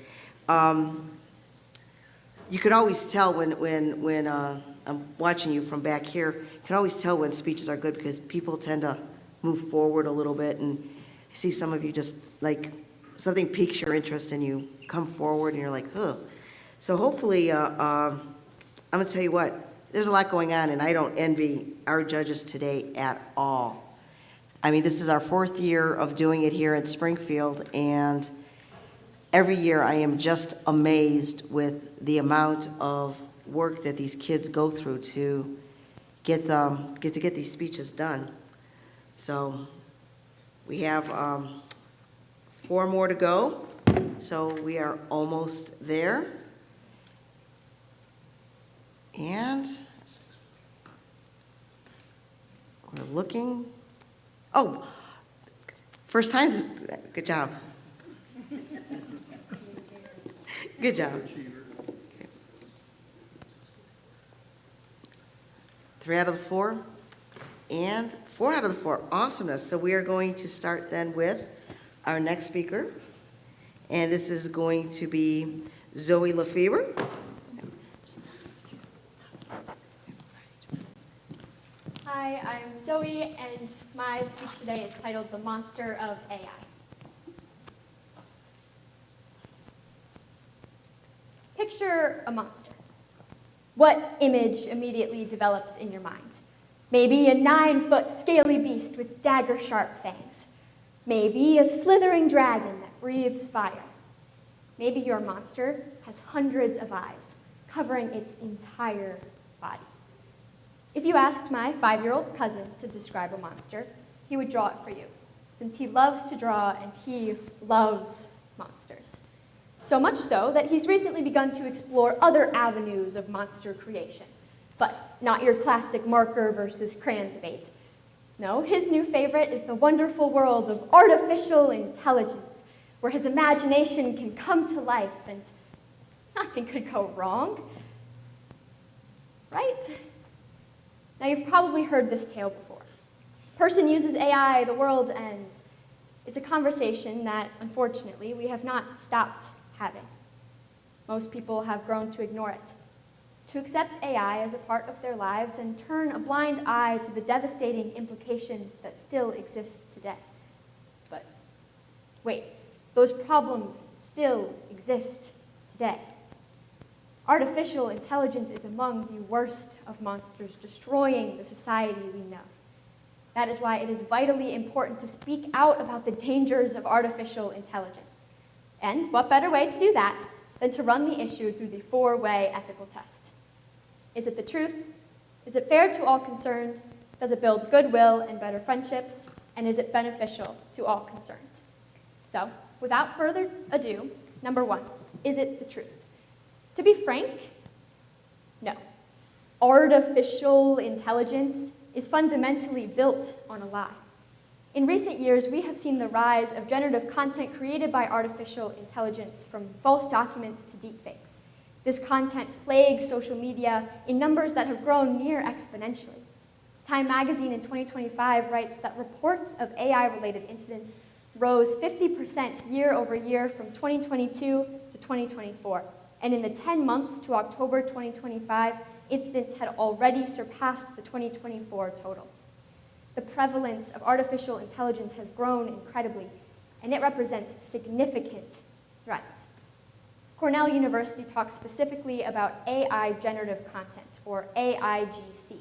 You could always tell when I'm watching you from back here, you can always tell when speeches are good because people tend to move forward a little bit, and I see some of you just like something piques your interest and you come forward and you're like, huh. So hopefully, I'm gonna tell you what, there's a lot going on and I don't envy our judges today at all. I mean, this is our 4th year of doing it here in Springfield, and every year I am just amazed with the amount of work that these kids go through to get these speeches done. So we have 4 more to go, so we are almost there. And we're looking, oh, first time, good job. Good job. Okay. 3 out of the 4, and 4 out of the 4, awesomeness. So we are going to start then with our next speaker, and this is going to be Zoe Lefebvre. Hi, I'm Zoe, and my speech today is titled The Monster of AI. Picture a monster. What image immediately develops in your mind? Maybe a 9-foot scaly beast with dagger-sharp fangs. Maybe a slithering dragon that breathes fire. Maybe your monster has hundreds of eyes, covering its entire body. If you asked my 5-year-old cousin to describe a monster, he would draw it for you, since he loves to draw and he loves monsters. So much so that he's recently begun to explore other avenues of monster creation. But not your classic marker versus crayon debate. No, his new favorite is the wonderful world of artificial intelligence, where his imagination can come to life and nothing could go wrong. Right? Now, you've probably heard this tale before. Person uses AI, the world ends. It's a conversation that, unfortunately, we have not stopped having. Most people have grown to ignore it, to accept AI as a part of their lives and turn a blind eye to the devastating implications that still exist today. But wait, those problems still exist today. Artificial intelligence is among the worst of monsters, destroying the society we know. That is why it is vitally important to speak out about the dangers of artificial intelligence. And what better way to do that than to run the issue through the 4-way ethical test? Is it the truth? Is it fair to all concerned? Does it build goodwill and better friendships? And is it beneficial to all concerned? So, without further ado, number 1, is it the truth? To be frank, no. Artificial intelligence is fundamentally built on a lie. In recent years, we have seen the rise of generative content created by artificial intelligence, from false documents to deepfakes. This content plagues social media in numbers that have grown near exponentially. Time magazine in 2025 writes that reports of AI-related incidents rose 50% year over year from 2022 to 2024. And in the 10 months to October 2025, incidents had already surpassed the 2024 total. The prevalence of artificial intelligence has grown incredibly, and it represents significant threats. Cornell University talks specifically about AI generative content, or AIGC.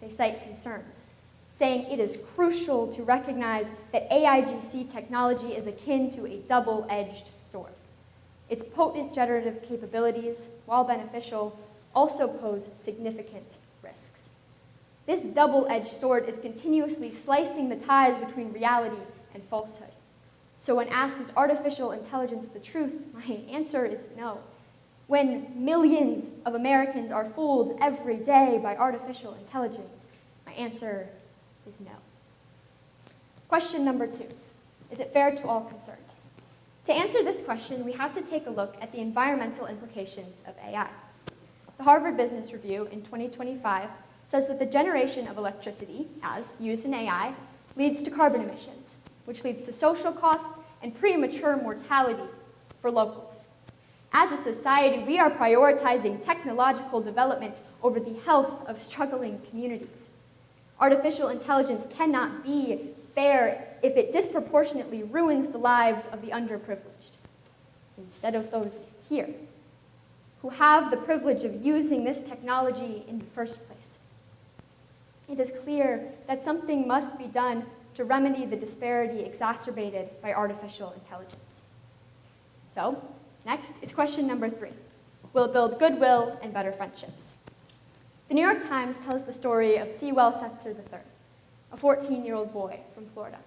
They cite concerns, saying it is crucial to recognize that AIGC technology is akin to a double-edged sword. Its potent generative capabilities, while beneficial, also pose significant risks. This double-edged sword is continuously slicing the ties between reality and falsehood. So when asked, is artificial intelligence the truth, my answer is no. When millions of Americans are fooled every day by artificial intelligence, my answer is no. Question number 2, is it fair to all concerned? To answer this question, we have to take a look at the environmental implications of AI. The Harvard Business Review in 2025 says that the generation of electricity, as used in AI, leads to carbon emissions, which leads to social costs and premature mortality for locals. As a society, we are prioritizing technological development over the health of struggling communities. Artificial intelligence cannot be fair if it disproportionately ruins the lives of the underprivileged, instead of those here, who have the privilege of using this technology in the first place. It is clear that something must be done to remedy the disparity exacerbated by artificial intelligence. So, next is question number 3. Will it build goodwill and better friendships? The New York Times tells the story of Sewell Setzer III, a 14-year-old boy from Florida.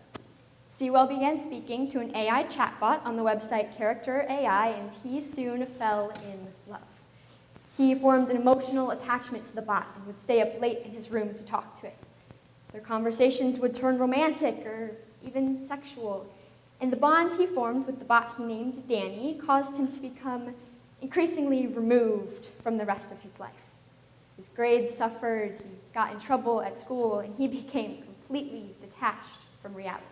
Sewell began speaking to an AI chatbot on the website Character AI, and he soon fell in love. He formed an emotional attachment to the bot and would stay up late in his room to talk to it. Their conversations would turn romantic or even sexual, and the bond he formed with the bot he named Danny caused him to become increasingly removed from the rest of his life. His grades suffered, he got in trouble at school, and he became completely detached from reality.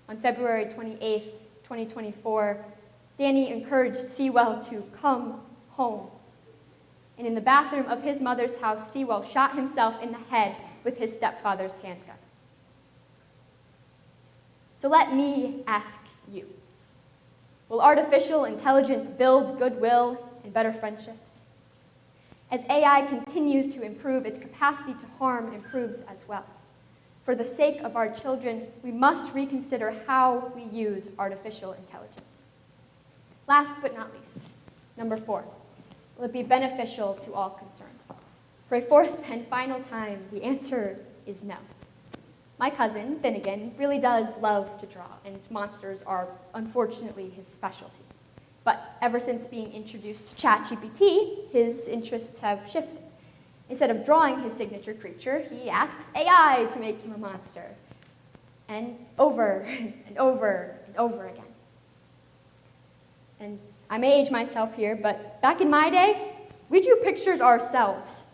On February 28, 2024, Danny encouraged Sewell to come home. And in the bathroom of his mother's house, Sewell shot himself in the head with his stepfather's handgun. So let me ask you, will artificial intelligence build goodwill and better friendships? As AI continues to improve, its capacity to harm improves as well. For the sake of our children, we must reconsider how we use artificial intelligence. Last but not least, number 4, will it be beneficial to all concerned? For a fourth and final time, the answer is no. My cousin, Finnegan, really does love to draw, and monsters are unfortunately his specialty. But ever since being introduced to ChatGPT, his interests have shifted. Instead of drawing his signature creature, he asks AI to make him a monster. And over and over and over again. And I may age myself here, but back in my day, we drew pictures ourselves.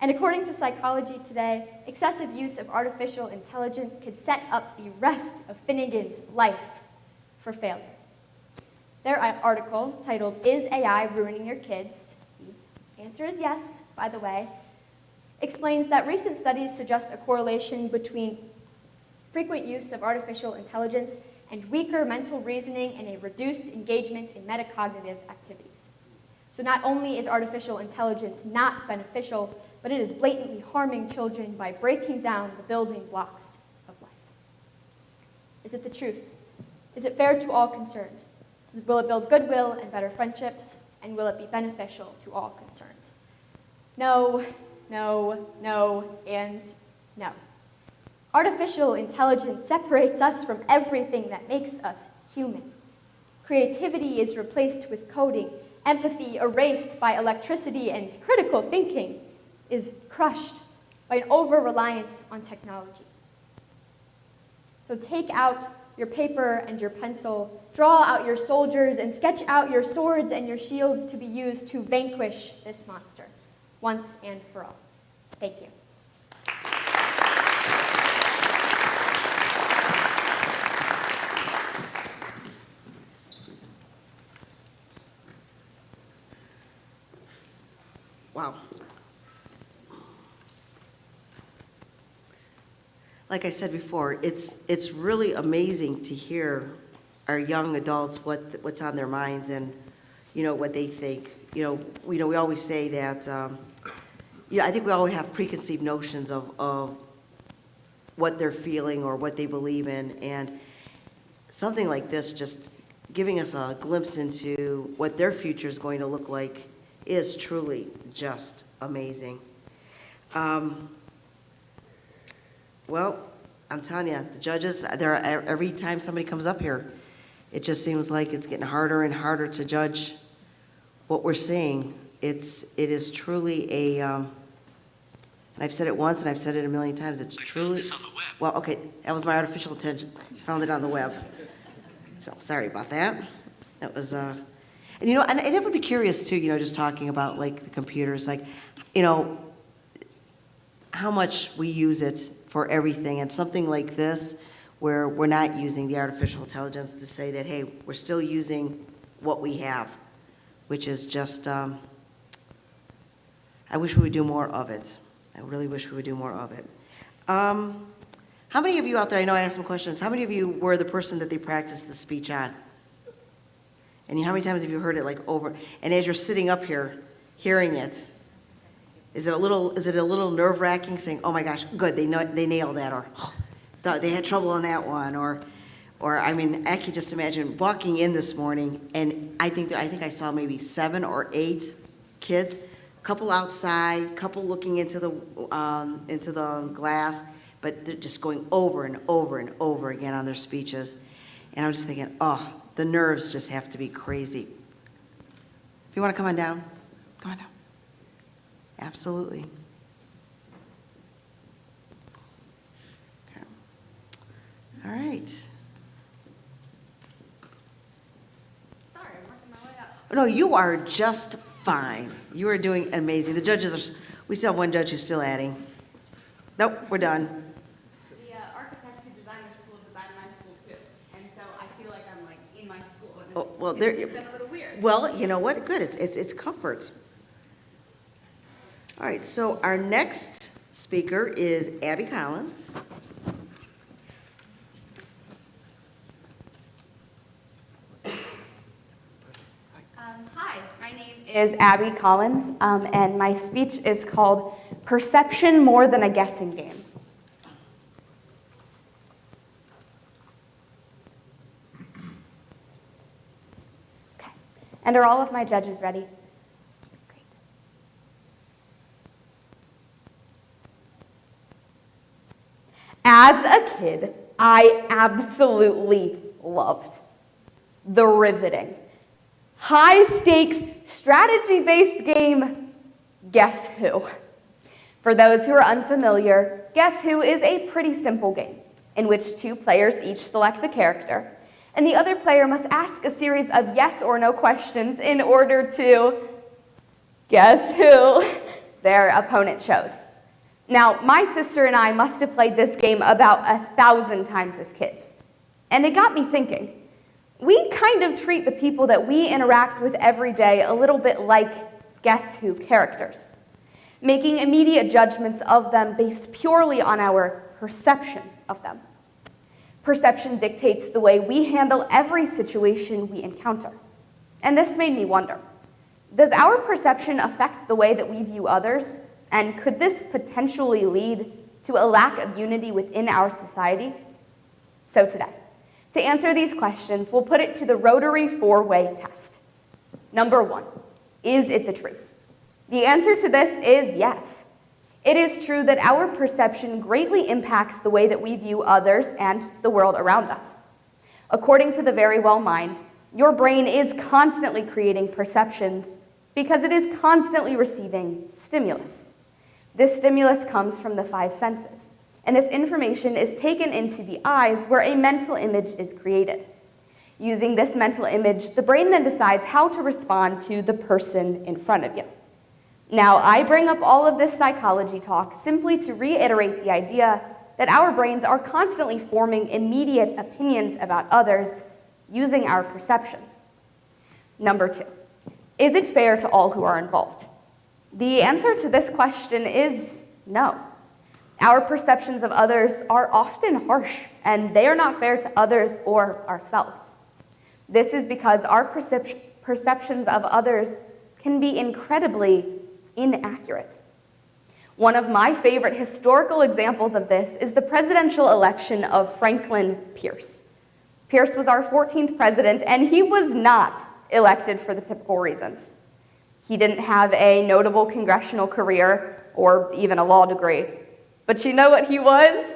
And according to Psychology Today, excessive use of artificial intelligence could set up the rest of Finnegan's life for failure. Their article, titled, "Is AI Ruining Your Kids?" The answer is yes, by the way, explains that recent studies suggest a correlation between frequent use of artificial intelligence and weaker mental reasoning and a reduced engagement in metacognitive activities. So not only is artificial intelligence not beneficial, but it is blatantly harming children by breaking down the building blocks of life. Is it the truth? Is it fair to all concerned? Will it build goodwill and better friendships? And will it be beneficial to all concerned? No, no, no, and no. Artificial intelligence separates us from everything that makes us human. Creativity is replaced with coding, empathy erased by electricity, and critical thinking is crushed by an over-reliance on technology. So take out your paper and your pencil, draw out your soldiers, and sketch out your swords and your shields to be used to vanquish this monster, once and for all. Thank you. Wow. Like I said before, it's really amazing to hear our young adults what's on their minds and what they think. We always say that. I think we always have preconceived notions of what they're feeling or what they believe in, and something like this just giving us a glimpse into what their future is going to look like is truly just amazing. Well, I'm telling you, the judges, every time somebody comes up here, it just seems like it's getting harder and harder to judge what we're seeing. It is truly and I've said it once and I've said it a million times, it's truly, this on the web. Well, okay, that was my artificial intelligence. You found it on the web. So, sorry about that. That was, and it would be curious too, just talking about like the computers, like, how much we use it for everything, and something like this where we're not using the artificial intelligence to say that, hey, we're still using what we have, which is just, I wish we would do more of it. I really wish we would do more of it. How many of you out there, I know I asked some questions, how many of you were the person that they practiced the speech on? And how many times have you heard it like over, and as you're sitting up here, hearing it, is it a little nerve-wracking saying, oh my gosh, good, they nailed that, or oh, they had trouble on that one, or I mean, I could just imagine walking in this morning, and I think I saw maybe 7 or 8 kids, a couple outside, couple looking into the glass, but they're just going over and over and over again on their speeches. And I'm just thinking, oh, the nerves just have to be crazy. If you want to come on down, come on down. Absolutely. Okay. All right. Sorry, I'm working my way up. No, you are just fine. You are doing amazing. The judges are, we still have one judge who's still adding. Nope, we're done. The architect who designed the school designed my school too, and so I feel like I'm like in my school, and Oh, well, there. it's been a little weird. Well, you know what? Good. It's comfort. All right. So our next speaker is Abby Collins. Hi, my name is Abby Collins, and my speech is called Perception More Than a Guessing Game. Okay, and are all of my judges ready? Great. As a kid, I absolutely loved the riveting, high-stakes, strategy-based game, Guess Who? For those who are unfamiliar, Guess Who is a pretty simple game in which 2 players each select a character, and the other player must ask a series of yes or no questions in order to guess who their opponent chose. Now, my sister and I must have played this game about 1,000 times as kids, and it got me thinking. We kind of treat the people that we interact with every day a little bit like Guess Who characters, making immediate judgments of them based purely on our perception of them. Perception dictates the way we handle every situation we encounter. And this made me wonder, does our perception affect the way that we view others? And could this potentially lead to a lack of unity within our society? So today, to answer these questions, we'll put it to the Rotary 4-way test. Number 1, is it the truth? The answer to this is yes. It is true that our perception greatly impacts the way that we view others and the world around us. According to the Very Well Mind, your brain is constantly creating perceptions because it is constantly receiving stimulus. This stimulus comes from the 5 senses, and this information is taken into the eyes where a mental image is created. Using this mental image, the brain then decides how to respond to the person in front of you. Now, I bring up all of this psychology talk simply to reiterate the idea that our brains are constantly forming immediate opinions about others using our perception. Number 2, is it fair to all who are involved? The answer to this question is no. Our perceptions of others are often harsh, and they are not fair to others or ourselves. This is because our perceptions of others can be incredibly inaccurate. One of my favorite historical examples of this is the presidential election of Franklin Pierce. Pierce was our 14th president, and he was not elected for the typical reasons. He didn't have a notable congressional career or even a law degree. But you know what he was?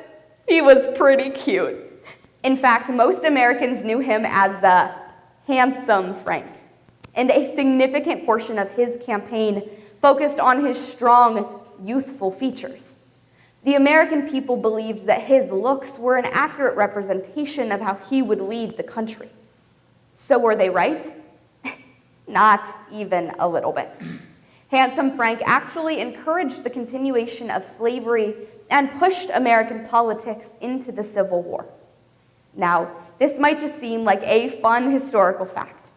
He was pretty cute. In fact, most Americans knew him as Handsome Frank, and a significant portion of his campaign focused on his strong, youthful features. The American people believed that his looks were an accurate representation of how he would lead the country. So were they right? Not even a little bit. Handsome Frank actually encouraged the continuation of slavery and pushed American politics into the Civil War. Now, this might just seem like a fun historical fact,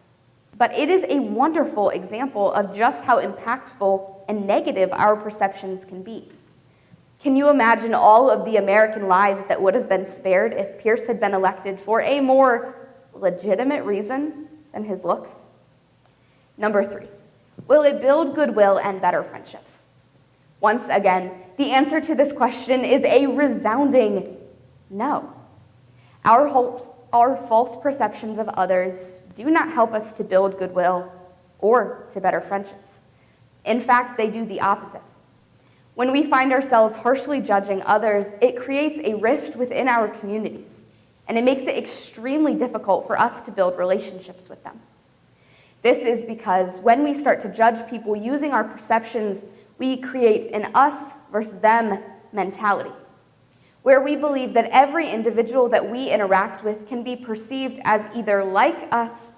but it is a wonderful example of just how impactful and negative our perceptions can be. Can you imagine all of the American lives that would have been spared if Pierce had been elected for a more legitimate reason than his looks? Number 3, will it build goodwill and better friendships? Once again, the answer to this question is a resounding no. Our false perceptions of others do not help us to build goodwill or to better friendships. In fact, they do the opposite. When we find ourselves harshly judging others, it creates a rift within our communities, and it makes it extremely difficult for us to build relationships with them. This is because when we start to judge people using our perceptions, we create an us versus them mentality, where we believe that every individual that we interact with can be perceived as either like us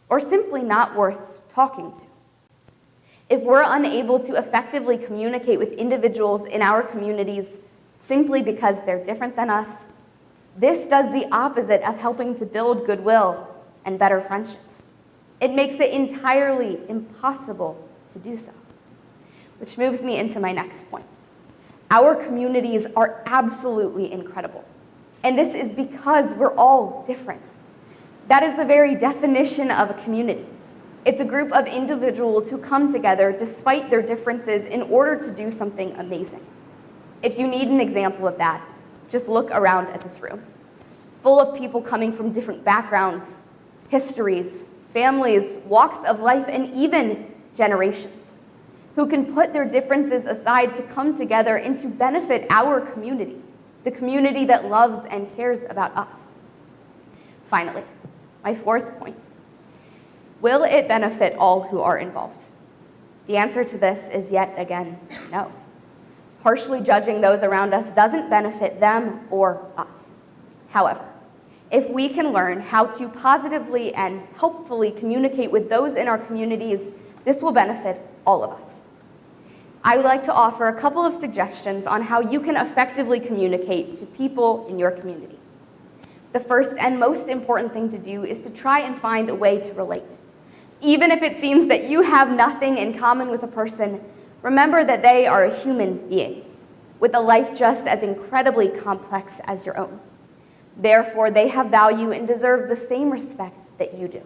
or simply not worth talking to. If we're unable to effectively communicate with individuals in our communities simply because they're different than us, this does the opposite of helping to build goodwill and better friendships. It makes it entirely impossible to do so. Which moves me into my next point. Our communities are absolutely incredible. And this is because we're all different. That is the very definition of a community. It's a group of individuals who come together despite their differences in order to do something amazing. If you need an example of that, just look around at this room, full of people coming from different backgrounds, histories, families, walks of life, and even generations, who can put their differences aside to come together and to benefit our community, the community that loves and cares about us. Finally, my 4th point. Will it benefit all who are involved? The answer to this is yet again, no. Harshly judging those around us doesn't benefit them or us. However, if we can learn how to positively and helpfully communicate with those in our communities, this will benefit all of us. I would like to offer a couple of suggestions on how you can effectively communicate to people in your community. The first and most important thing to do is to try and find a way to relate. Even if it seems that you have nothing in common with a person, remember that they are a human being with a life just as incredibly complex as your own. Therefore, they have value and deserve the same respect that you do.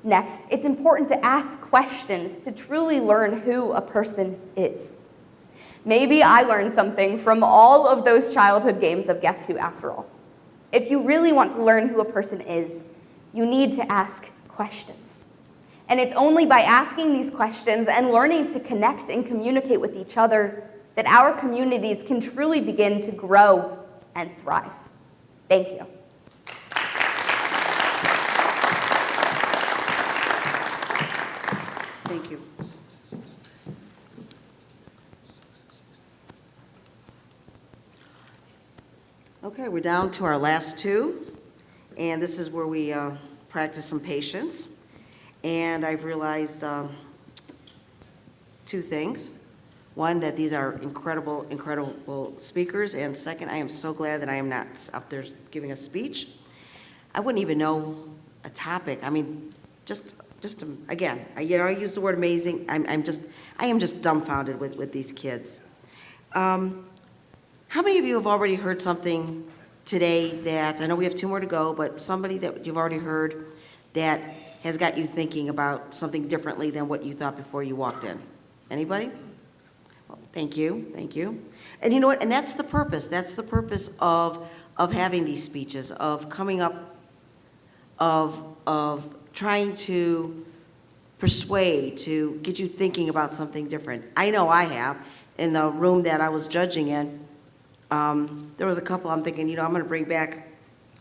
Next, it's important to ask questions to truly learn who a person is. Maybe I learned something from all of those childhood games of Guess Who after all. If you really want to learn who a person is, you need to ask questions. And it's only by asking these questions and learning to connect and communicate with each other that our communities can truly begin to grow and thrive. Thank you. Thank you. Okay, we're down to our last 2, and this is where we practice some patience. And I've realized 2 things. One, that these are incredible, incredible speakers, and second, I am so glad that I am not up there giving a speech. I wouldn't even know a topic. I mean, again, I use the word amazing. I am just dumbfounded with these kids. How many of you have already heard something today that, I know we have 2 more to go, but somebody that you've already heard that has got you thinking about something differently than what you thought before you walked in? Anybody? Well, thank you. And you know what? And that's the purpose. That's the purpose of having these speeches, of coming up, of trying to persuade, to get you thinking about something different. I know I have. In the room that I was judging in, there was a couple I'm thinking, I'm going to bring back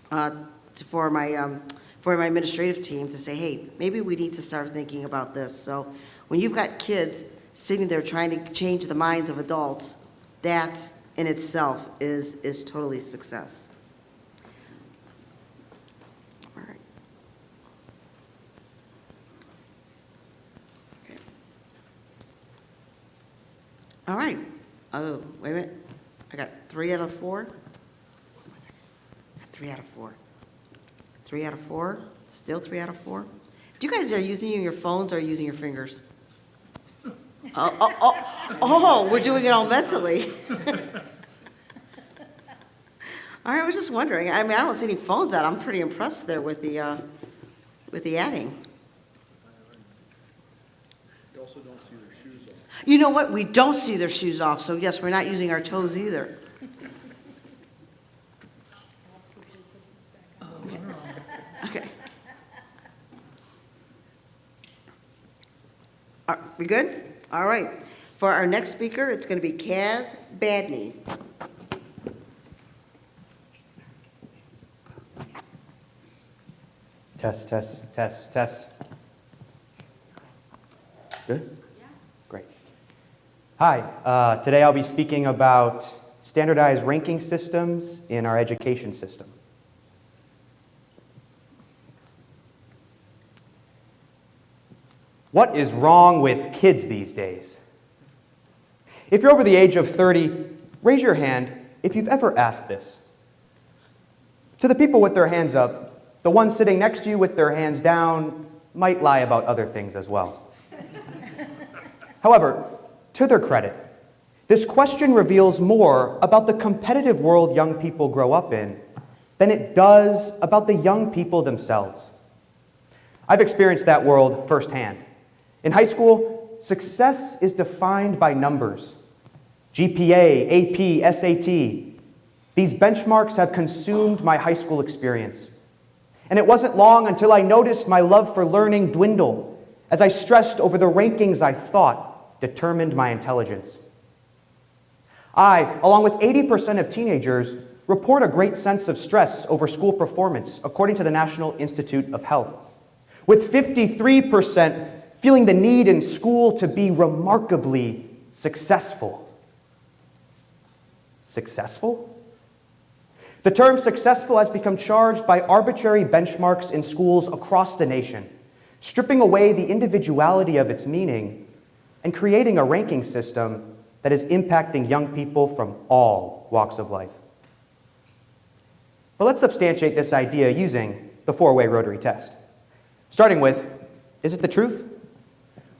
for my administrative team to say, hey, maybe we need to start thinking about this. So when you've got kids sitting there trying to change the minds of adults, that in itself is totally success. All right. Okay. All right. Oh, wait a minute. I got 3 out of 4. 3 out of 4. 3 out of 4. Still 3 out of 4. Do you guys are using your phones or using your fingers? We're doing it all mentally. All right, I was just wondering. I mean, I don't see any phones out. I'm pretty impressed there with the adding. You also don't see their shoes on. You know what? We don't see their shoes off, so yes, we're not using our toes either. Okay. Are we good? All right. For our next speaker, it's going to be Kaz Badney. Test, test, test, test. Good? Great. Hi, today I'll be speaking about standardized ranking systems in our education system. What is wrong with kids these days? If you're over the age of 30, raise your hand if you've ever asked this. To the people with their hands up, the ones sitting next to you with their hands down might lie about other things as well. However, to their credit, this question reveals more about the competitive world young people grow up in than it does about the young people themselves. I've experienced that world firsthand. In high school, success is defined by numbers. GPA, AP, SAT. These benchmarks have consumed my high school experience. And it wasn't long until I noticed my love for learning dwindle as I stressed over the rankings I thought determined my intelligence. I, along with 80% of teenagers, report a great sense of stress over school performance, according to the National Institute of Health, with 53% feeling the need in school to be remarkably successful. Successful? The term successful has become charged by arbitrary benchmarks in schools across the nation, stripping away the individuality of its meaning and creating a ranking system that is impacting young people from all walks of life. But let's substantiate this idea using the four-way Rotary test. Starting with, is it the truth?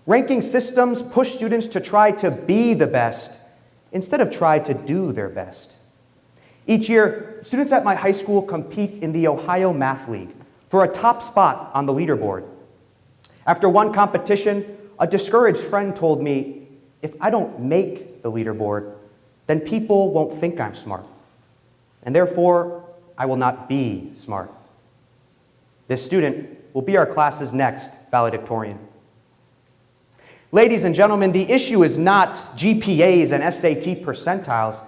Ranking systems push students to try to be the best instead of try to do their best. Each year, students at my high school compete in the Ohio Math League for a top spot on the leaderboard. After one competition, a discouraged friend told me, if I don't make the leaderboard, then people won't think I'm smart. And therefore, I will not be smart. This student will be our class's next valedictorian. Ladies and gentlemen, the issue is not GPAs and SAT percentiles,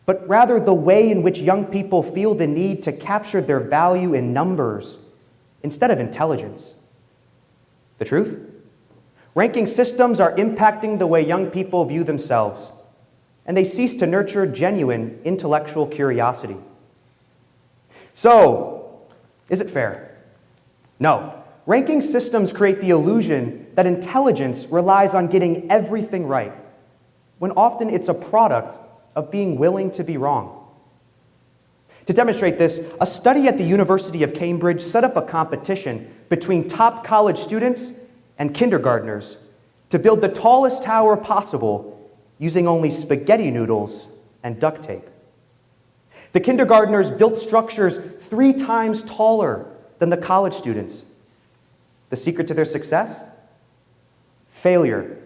but rather the way in which young people feel the need to capture their value in numbers instead of intelligence. The truth? Ranking systems are impacting the way young people view themselves, and they cease to nurture genuine intellectual curiosity. So, is it fair? No. Ranking systems create the illusion that intelligence relies on getting everything right, when often it's a product of being willing to be wrong. To demonstrate this, a study at the University of Cambridge set up a competition between top college students and kindergartners to build the tallest tower possible using only spaghetti noodles and duct tape. The kindergartners built structures 3 times taller than the college students. The secret to their success? Failure.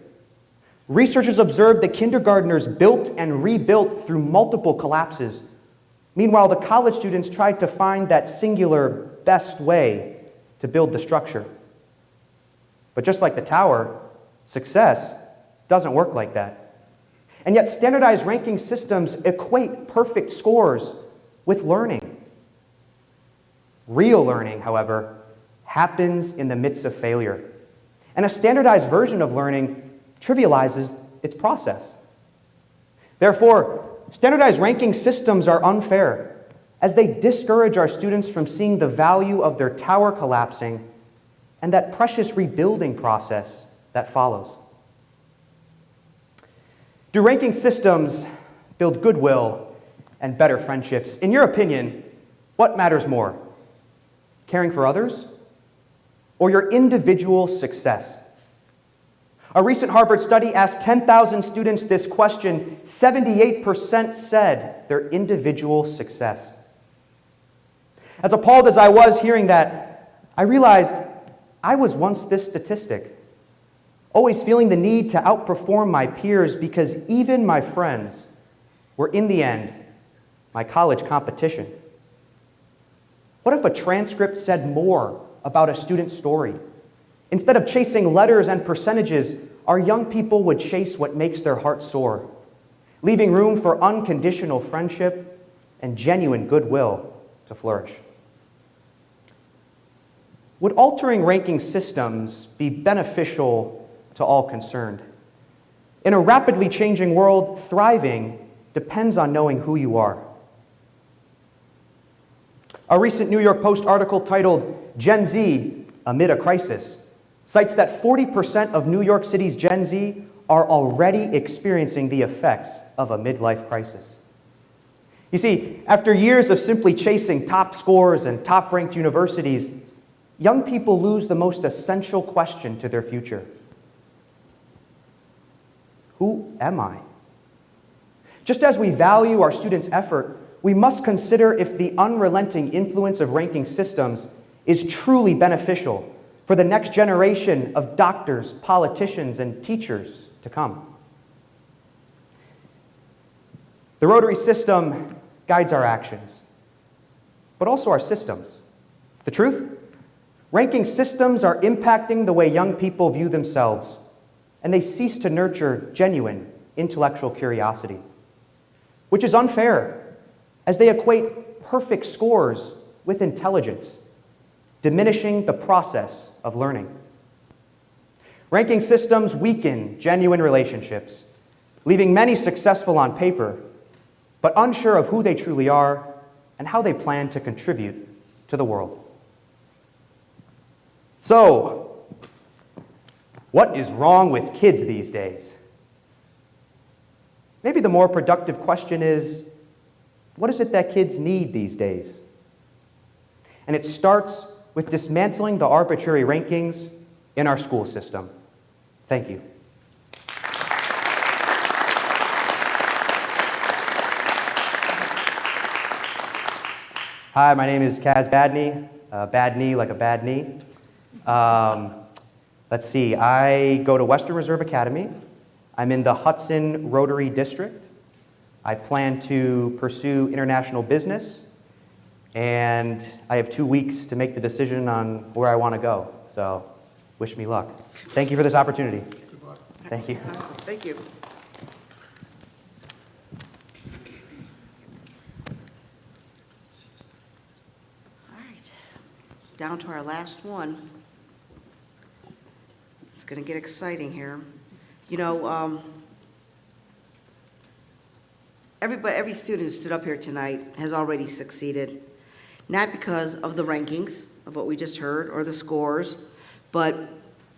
Researchers observed that kindergartners built and rebuilt through multiple collapses. Meanwhile, the college students tried to find that singular best way to build the structure. But just like the tower, success doesn't work like that. And yet standardized ranking systems equate perfect scores with learning. Real learning, however, happens in the midst of failure. And a standardized version of learning trivializes its process. Therefore, standardized ranking systems are unfair, as they discourage our students from seeing the value of their tower collapsing and that precious rebuilding process that follows. Do ranking systems build goodwill and better friendships? In your opinion, what matters more? caring for others, or your individual success? A recent Harvard study asked 10,000 students this question. 78% said their individual success. As appalled as I was hearing that, I realized I was once this statistic, always feeling the need to outperform my peers because even my friends were, in the end, my college competition. What if a transcript said more about a student's story? Instead of chasing letters and percentages, our young people would chase what makes their heart soar, leaving room for unconditional friendship and genuine goodwill to flourish. Would altering ranking systems be beneficial to all concerned? In a rapidly changing world, thriving depends on knowing who you are. A recent New York Post article titled "Gen Z Amid a Crisis" cites that 40% of New York City's Gen Z are already experiencing the effects of a midlife crisis. You see, after years of simply chasing top scores and top-ranked universities, young people lose the most essential question to their future. Who am I? Just as we value our students' effort, we must consider if the unrelenting influence of ranking systems is truly beneficial for the next generation of doctors, politicians, and teachers to come. The Rotary system guides our actions, but also our systems. The truth? Ranking systems are impacting the way young people view themselves, and they cease to nurture genuine intellectual curiosity, which is unfair, as they equate perfect scores with intelligence, diminishing the process of learning. Ranking systems weaken genuine relationships, leaving many successful on paper, but unsure of who they truly are and how they plan to contribute to the world. So, what is wrong with kids these days? Maybe the more productive question is, what is it that kids need these days? And it starts with dismantling the arbitrary rankings in our school system. Thank you. Hi, my name is Kaz Badney. Bad knee like a bad knee. Let's see, I go to Western Reserve Academy. I'm in the Hudson Rotary District. I plan to pursue international business, and I have 2 weeks to make the decision on where I want to go. So, wish me luck. Thank you for this opportunity. Good luck. Thank you. Awesome. Thank you. All right, down to our last one. It's going to get exciting here. You know, every student who stood up here tonight has already succeeded, not because of the rankings of what we just heard or the scores, but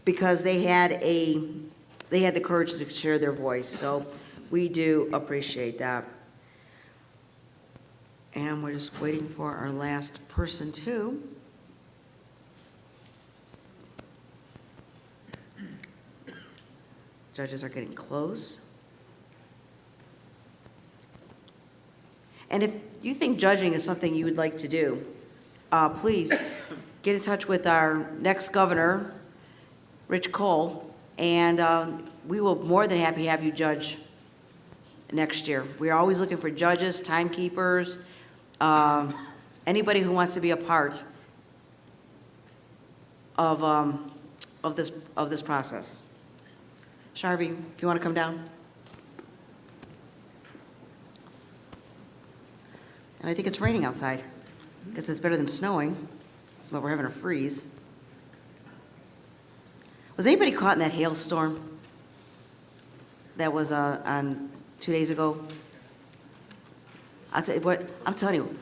because they had the courage to share their voice. So we do appreciate that. And we're just waiting for our last person too. Judges are getting close. And if you think judging is something you would like to do, please get in touch with our next governor, Rich Cole, and we will more than happy have you judge next year. We're always looking for judges, timekeepers, anybody who wants to be a part of this process. Sharvie, if you want to come down. And I think it's raining outside. I guess it's better than snowing, but we're having a freeze. Was anybody caught in that hailstorm that was on 2 days ago? I'll tell you what, I'm telling you,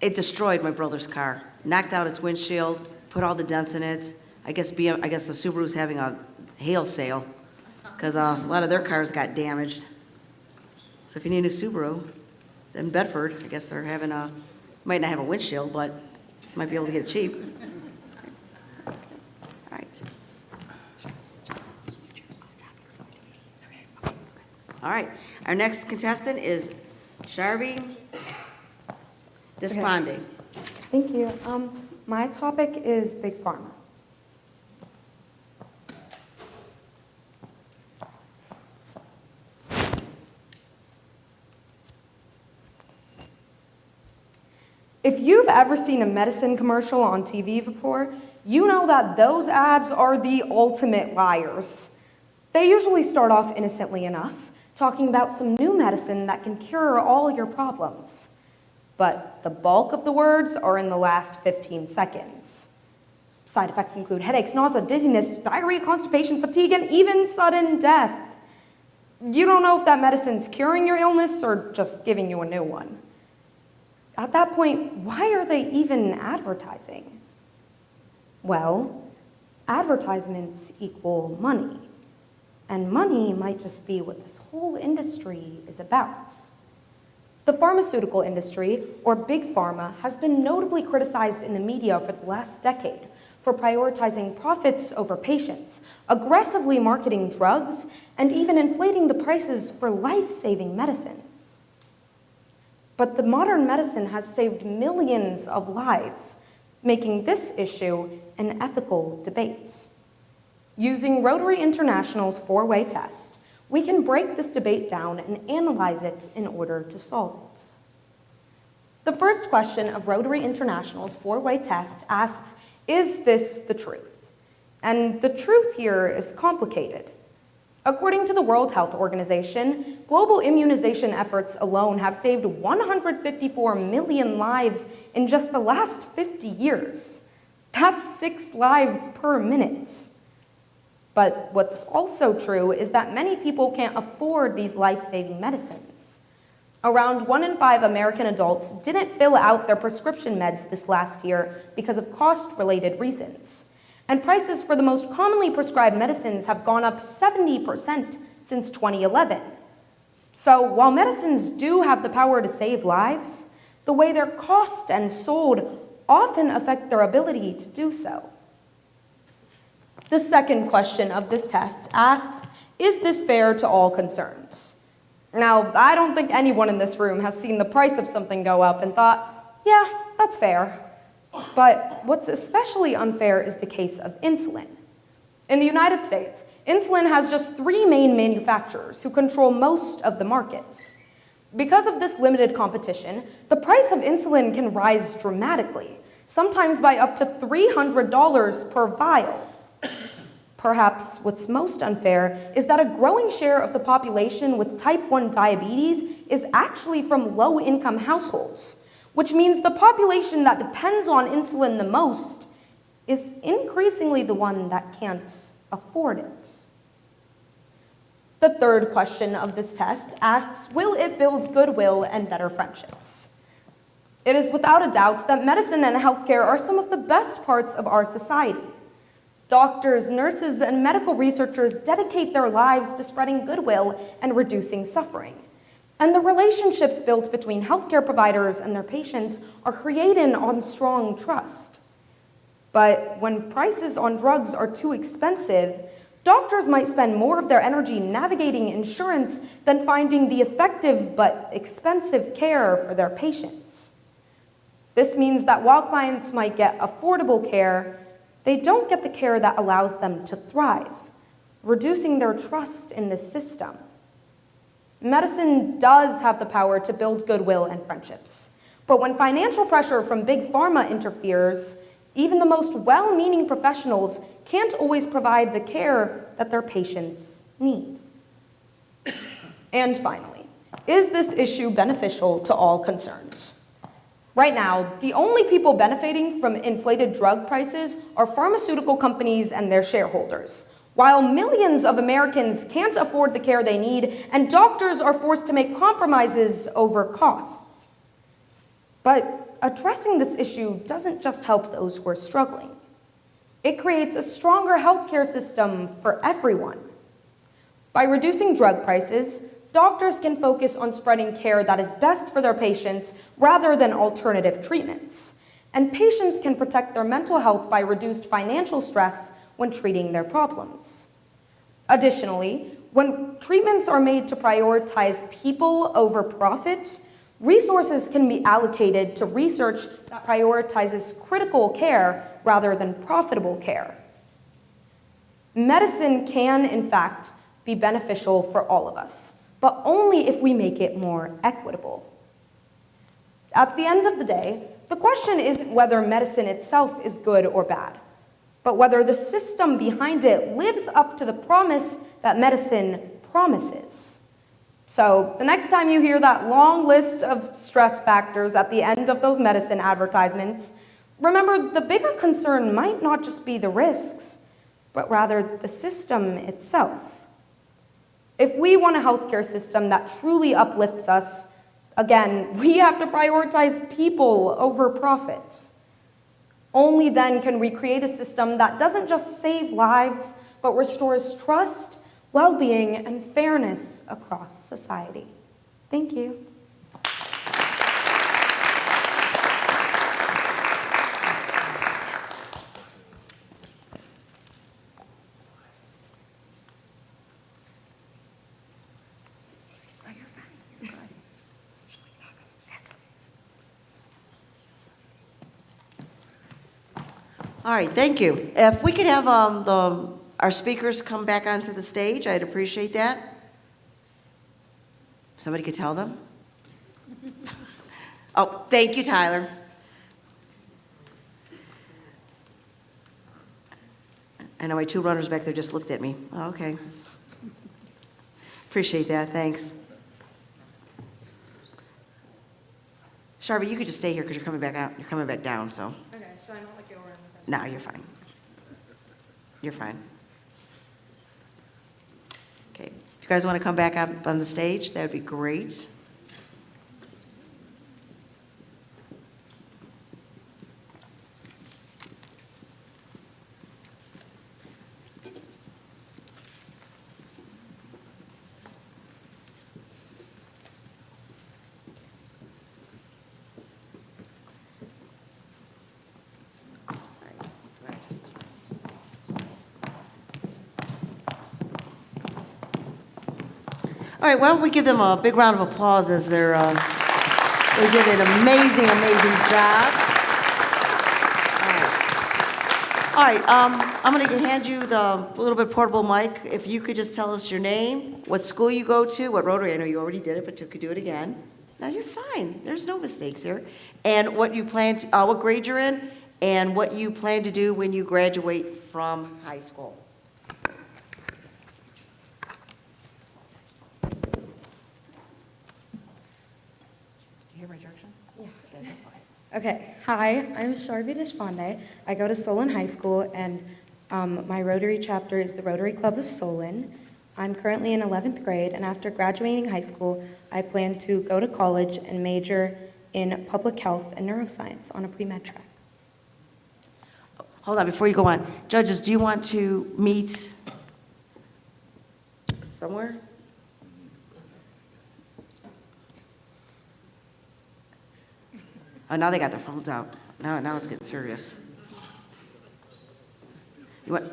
it destroyed my brother's car. Knocked out its windshield, put all the dents in it. I guess the Subaru's having a hail sale because a lot of their cars got damaged. So if you need a Subaru, it's in Bedford, I guess they're having might not have a windshield, but Might be able to get it cheap. All right. All right, our next contestant is Sharvi Despande. Thank you. My topic is Big Pharma. If you've ever seen a medicine commercial on TV before, you know that those ads are the ultimate liars. They usually start off innocently enough, talking about some new medicine that can cure all your problems. But the bulk of the words are in the last 15 seconds. Side effects include headaches, nausea, dizziness, diarrhea, constipation, fatigue, and even sudden death. You don't know if that medicine's curing your illness or just giving you a new one. At that point, why are they even advertising? Well, advertisements equal money. And money might just be what this whole industry is about. The pharmaceutical industry, or Big Pharma, has been notably criticized in the media for the last decade for prioritizing profits over patients, aggressively marketing drugs, and even inflating the prices for life-saving medicines. But the modern medicine has saved millions of lives, making this issue an ethical debate. Using Rotary International's four-way test, we can break this debate down and analyze it in order to solve it. The first question of Rotary International's four-way test asks, is this the truth? And the truth here is complicated. According to the World Health Organization, global immunization efforts alone have saved 154 million lives in just the last 50 years. That's 6 lives per minute. But what's also true is that many people can't afford these life-saving medicines. Around 1 in 5 American adults didn't fill out their prescription meds this last year because of cost-related reasons. And prices for the most commonly prescribed medicines have gone up 70% since 2011. So while medicines do have the power to save lives, the way they're cost and sold often affect their ability to do so. The second question of this test asks, is this fair to all concerned? Now, I don't think anyone in this room has seen the price of something go up and thought, yeah, that's fair. But what's especially unfair is the case of insulin. In the United States, insulin has just 3 main manufacturers who control most of the market. Because of this limited competition, the price of insulin can rise dramatically, sometimes by up to $300 per vial. Perhaps what's most unfair is that a growing share of the population with type 1 diabetes is actually from low-income households, which means the population that depends on insulin the most is increasingly the one that can't afford it. The third question of this test asks, will it build goodwill and better friendships? It is without a doubt that medicine and healthcare are some of the best parts of our society. Doctors, nurses, and medical researchers dedicate their lives to spreading goodwill and reducing suffering. And the relationships built between healthcare providers and their patients are created on strong trust. But when prices on drugs are too expensive, doctors might spend more of their energy navigating insurance than finding the effective but expensive care for their patients. This means that while clients might get affordable care, they don't get the care that allows them to thrive, reducing their trust in the system. Medicine does have the power to build goodwill and friendships, but when financial pressure from Big Pharma interferes, even the most well-meaning professionals can't always provide the care that their patients need. And finally, is this issue beneficial to all concerned? Right now, the only people benefiting from inflated drug prices are pharmaceutical companies and their shareholders, while millions of Americans can't afford the care they need and doctors are forced to make compromises over costs. But addressing this issue doesn't just help those who are struggling. It creates a stronger healthcare system for everyone. By reducing drug prices, doctors can focus on spreading care that is best for their patients rather than alternative treatments. and patients can protect their mental health by reduced financial stress when treating their problems. Additionally, when treatments are made to prioritize people over profit, resources can be allocated to research that prioritizes critical care rather than profitable care. Medicine can, in fact, be beneficial for all of us, but only if we make it more equitable. At the end of the day, the question isn't whether medicine itself is good or bad, but whether the system behind it lives up to the promise that medicine promises. So the next time you hear that long list of stress factors at the end of those medicine advertisements, remember the bigger concern might not just be the risks, but rather the system itself. If we want a healthcare system that truly uplifts us, again, we have to prioritize people over profit. Only then can we create a system that doesn't just save lives, but restores trust, well-being, and fairness across society. Thank you. All right, thank you. If we could have our speakers come back onto the stage, I'd appreciate that. Somebody could tell them. Oh, thank you, Tyler. I know my two runners back there just looked at me. Oh, okay. Appreciate that, thanks. Sharvie, you could just stay here because you're coming back out. You're coming back down, so. Okay, should I not look you over? No, you're fine. You're fine. Okay. If you guys want to come back up on the stage, that would be great. All right, why don't we give them a big round of applause as they did an amazing, amazing job. All right, I'm going to hand you the little bit portable mic. If you could just tell us your name, what school you go to, what Rotary, I know you already did it, but you could do it again. No, you're fine. There's no mistakes here. And what you plan to, what grade you're in, and what you plan to do when you graduate from high school. Okay, hi, I'm Sharvie Deshpande. I go to Solon High School, and my Rotary chapter is the Rotary Club of Solon. I'm currently in 11th grade, and after graduating high school, I plan to go to college and major in public health and neuroscience on a pre-med track. Hold on, before you go on. Judges, do you want to meet somewhere? Oh, now they got their phones out. Now it's getting serious. You want?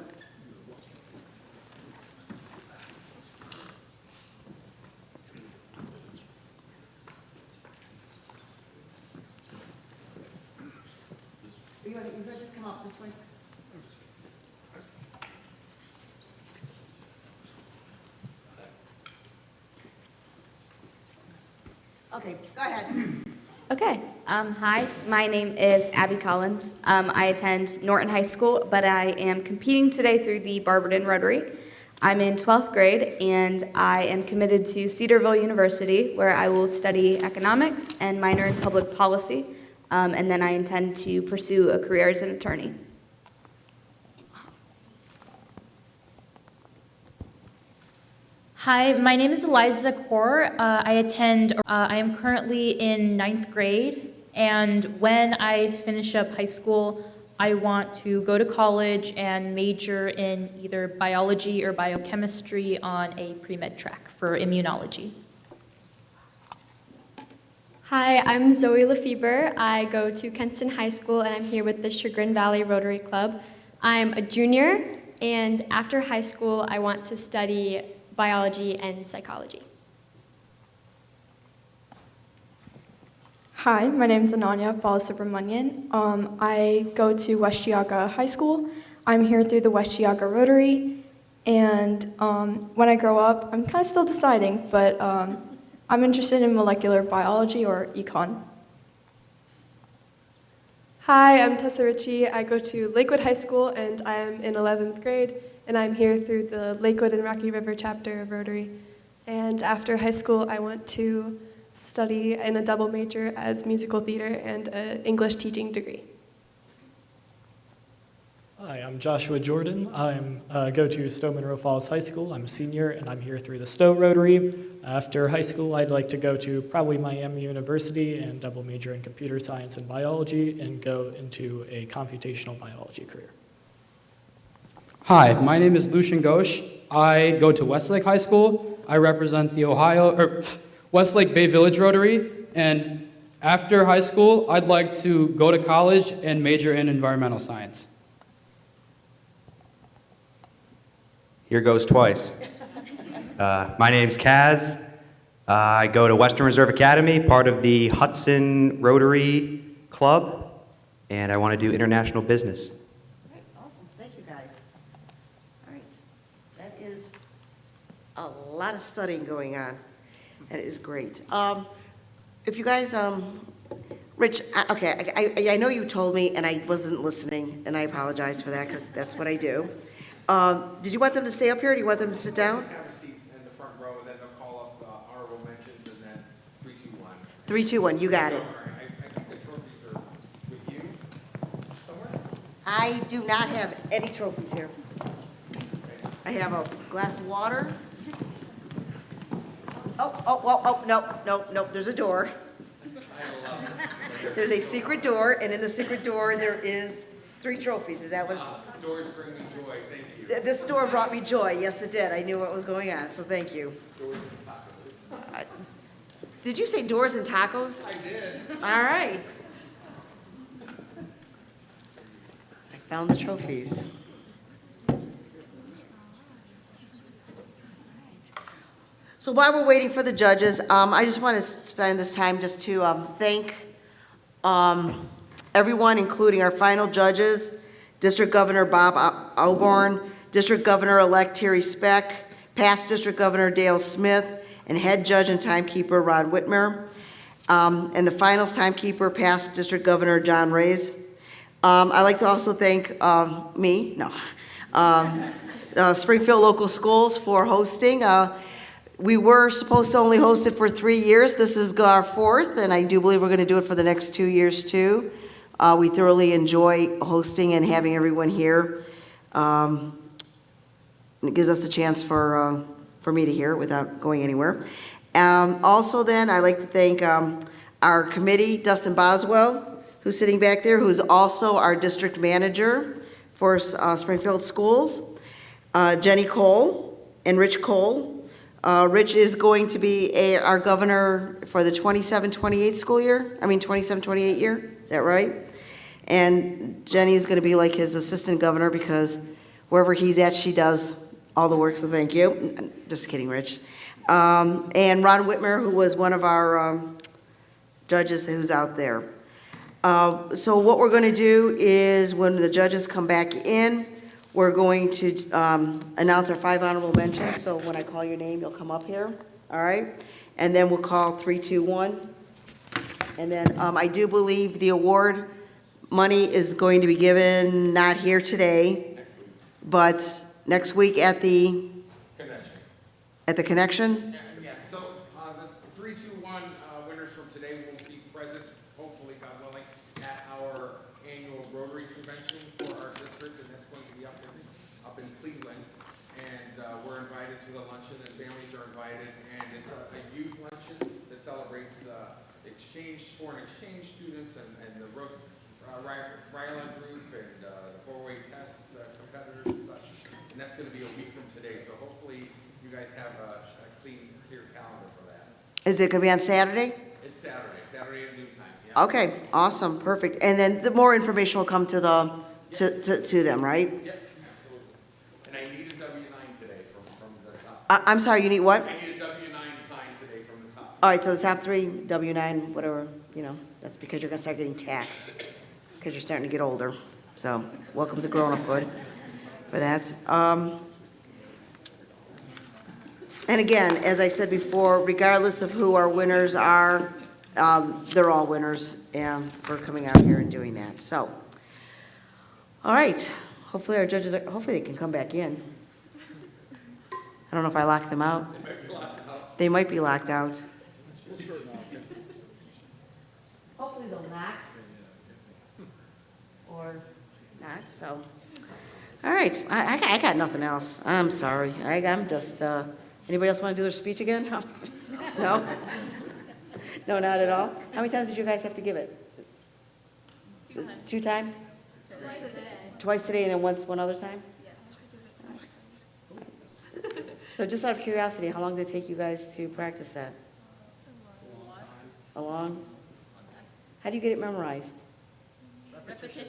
You want to just come up this way? Okay, go ahead. Okay. Hi, my name is Abby Collins. I attend Norton High School, but I am competing today through the Barberton Rotary. I'm in 12th grade, and I am committed to Cedarville University, where I will study economics and minor in public policy, and then I intend to pursue a career as an attorney. Hi, my name is Eliza Kaur. I am currently in 9th grade, and when I finish up high school, I want to go to college and major in either biology or biochemistry on a pre-med track for immunology. Hi, I'm Zoe Lefebvre. I go to Kenston High School and I'm here with the Chagrin Valley Rotary Club. I'm a junior, and after high school, I want to study biology and psychology. Hi, my name is Ananya Balasubramanian. I go to West Geauga High School. I'm here through the West Geauga Rotary, and when I grow up, I'm kind of still deciding, but I'm interested in molecular biology or econ. Hi, I'm Tessa Ritchie. I go to Lakewood High School and I am in 11th grade, and I'm here through the Lakewood and Rocky River chapter of Rotary. And after high school, I want to study in a double major as musical theater and an English teaching degree. Hi, I'm Joshua Jordan. I go to Stowe Monroe Falls High School. I'm a senior, and I'm here through the Stowe Rotary. After high school, I'd like to go to probably Miami University and double major in computer science and biology and go into a computational biology career. Hi, my name is Lucian Ghosh. I go to Westlake High School. I represent the Westlake Bay Village Rotary, and after high school, I'd like to go to college and major in environmental science. Here goes twice. My name's Kaz. I go to Western Reserve Academy, part of the Hudson Rotary Club, and I want to do international business. All right, awesome. Thank you, guys. All right, that is a lot of studying going on. That is great. If you guys, Rich, okay, I know you told me and I wasn't listening, and I apologize for that because that's what I do. Did you want them to stay up here or do you want them to sit down? Have a seat in the front row, and then they'll call up honorable mentions, and then 3, 2, 1. 3, 2, 1, you got it. All right, I think the trophies are with you somewhere. I do not have any trophies here. I have a glass of water. No, there's a door. There's a secret door, and in the secret door, there is 3 trophies. Is that what's? Doors bring me joy, thank you. This door brought me joy. Yes, it did. I knew what was going on, so thank you. Did you say doors and tacos? I did. All right. I found the trophies. So while we're waiting for the judges, I just want to spend this time just to thank everyone, including our final judges, District Governor Bob Auburn, District Governor-elect Terry Speck, past District Governor Dale Smith, and head judge and timekeeper Ron Whitmer, and the finals timekeeper, past District Governor John Rays. I'd like to also thank Springfield Local Schools for hosting. We were supposed to only host it for 3 years. This is our 4th, and I do believe we're going to do it for the next 2 years too. We thoroughly enjoy hosting and having everyone here. It gives us a chance for me to hear it without going anywhere. Also then, I'd like to thank our committee, Dustin Boswell, who's sitting back there, who's also our district manager for Springfield Schools, Jenny Cole and Rich Cole. Rich is going to be our governor for the 27-28 school year. 27-28 year. Is that right? And Jenny is going to be like his assistant governor because wherever he's at, she does all the work, so thank you. Just kidding, Rich. And Ron Whitmer, who was one of our judges who's out there. So what we're going to do is when the judges come back in, we're going to announce our 5 honorable mentions. So when I call your name, you'll come up here, all right? And then we'll call 3, 2, 1. And then I do believe the award money is going to be given not here today, but next week at the Connection. At the connection? Yeah, so the 3, 2, 1 winners from today will be present, hopefully, God willing, at our annual Rotary Convention for our district, and that's going to be up in Cleveland. And we're invited to the luncheon, and families are invited, and it's a youth luncheon that celebrates foreign exchange students and the Ryland group and the 4-way test competitors and such. And that's going to be a week from today, so hopefully you guys have a clear calendar for that. Is it going to be on Saturday? It's Saturday Saturday at noon time, yeah. Okay, awesome, perfect. And then the more information will come to to them, right? Yep, absolutely. And I need a W-9 today from the top. I'm sorry, you need what? I need a W-9 signed today from the top. All right, so the top three, W-9, whatever, that's because you're gonna start getting taxed, because you're starting to get older. So, welcome to grown-uphood for that. And again, as I said before, regardless of who our winners are, they're all winners, and for coming out here and doing that, so. All right, hopefully our judges hopefully they can come back in. I don't know if I locked them out. They might be locked out. Hopefully they'll not. Or not, so. All right, I got nothing else. I'm sorry. I'm just, anybody else want to do their speech again? No? No, not at all? How many times did you guys have to give it? 2 times? Twice today and then one other time? Yes. So just out of curiosity, how long did it take you guys to practice that? A long? How do you get it memorized? Repetition.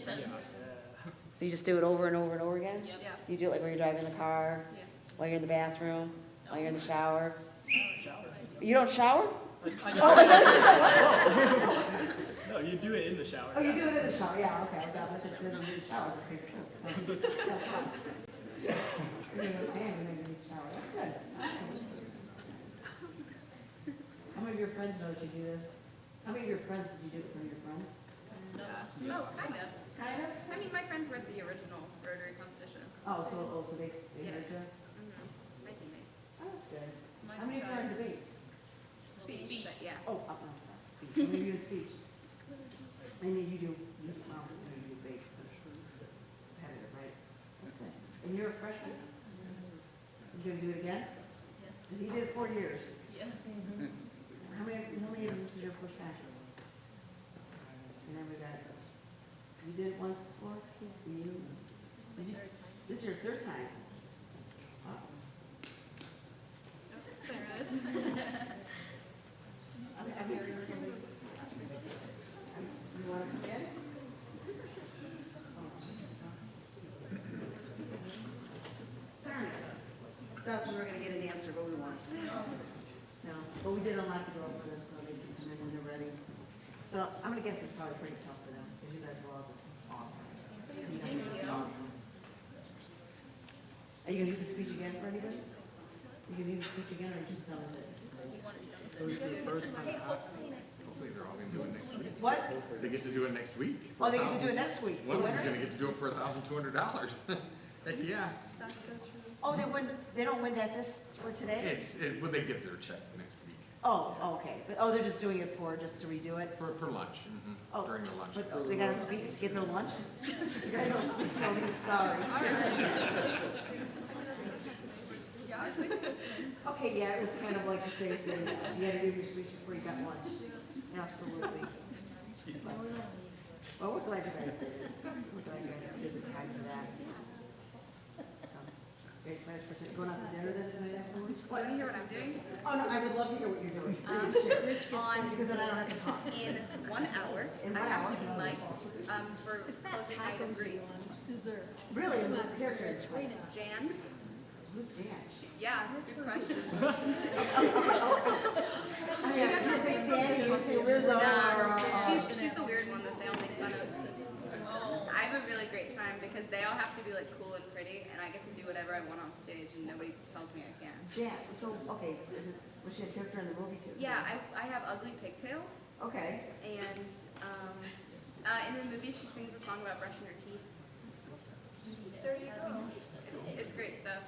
So you just do it over and over and over again? Yep. You do it like when you're driving the car? Yeah. While you're in the bathroom? While you're in the shower? You don't shower? No, you do it in the shower. Oh, you do it in the shower, yeah, okay. I got it in the shower. How many of your friends know that you do this? How many of your friends did you do it from your friends? No, kind of. Kind of? I mean, my friends were at the original Rotary competition. Oh, so they heard you? My teammates. Oh, that's good. How many of you are in debate? Speech, but yeah. Oh, I'm sorry, speech. How many of you in speech? I mean, you do, you do debate. Competitive, right? That's good. And you're a freshman? You gonna do it again? Yes. He did it 4 years. Yes. How many years this is your first time? You never got it. You did it once before? You? Did you? This is your third time? Wow. You want to come in? Sorry. Thought we were going to get an answer, but we weren't. No, but we did unlock the door for them, so they can come in when they're ready. So I'm going to guess it's probably pretty tough for them, because you guys were all just awesome. You guys are just awesome. Are you going to do the speech again for anybody? You going to do the speech again, or are you just done with it? Hopefully they're all gonna do it next week. What? They get to do it next week. Oh, they get to do it next week. One The of them's winners? gonna get to do it for $1,200. Heck, yeah. Oh, they don't win that this, for today? Well, they get their check next week Oh, okay. But, they're just doing it just to redo it? for lunch, Oh, during the lunch. But they gotta speak, get their lunch? You guys don't speak, Tony, sorry. Okay, yeah, it was kind of like the same thing. You had to do your speech before you got lunch. Absolutely. Well, we're glad you guys did it. We're glad you guys did the time for that. Great plans for going out to dinner then tonight afterwards? Want to hear what I'm doing? Oh, no, I would love to hear what you're doing. Please share. Because then I don't have to talk. In 1 hour, In I 1 have hour? to be liked for closing night in Greece. Really, and what character is it? Jan? Who's Jan? Yeah, good question. I mean, you say Sandy, you say Rizzo, or, She's the weird one that they all make fun of. I have a really great time because they all have to be like cool and pretty, and I get to do whatever I want on stage, and nobody tells me I can. Jan, so, okay, was she a character in the movie too? Yeah, I have ugly pigtails, Okay. and in the movie she sings a song about brushing her teeth. It's great stuff.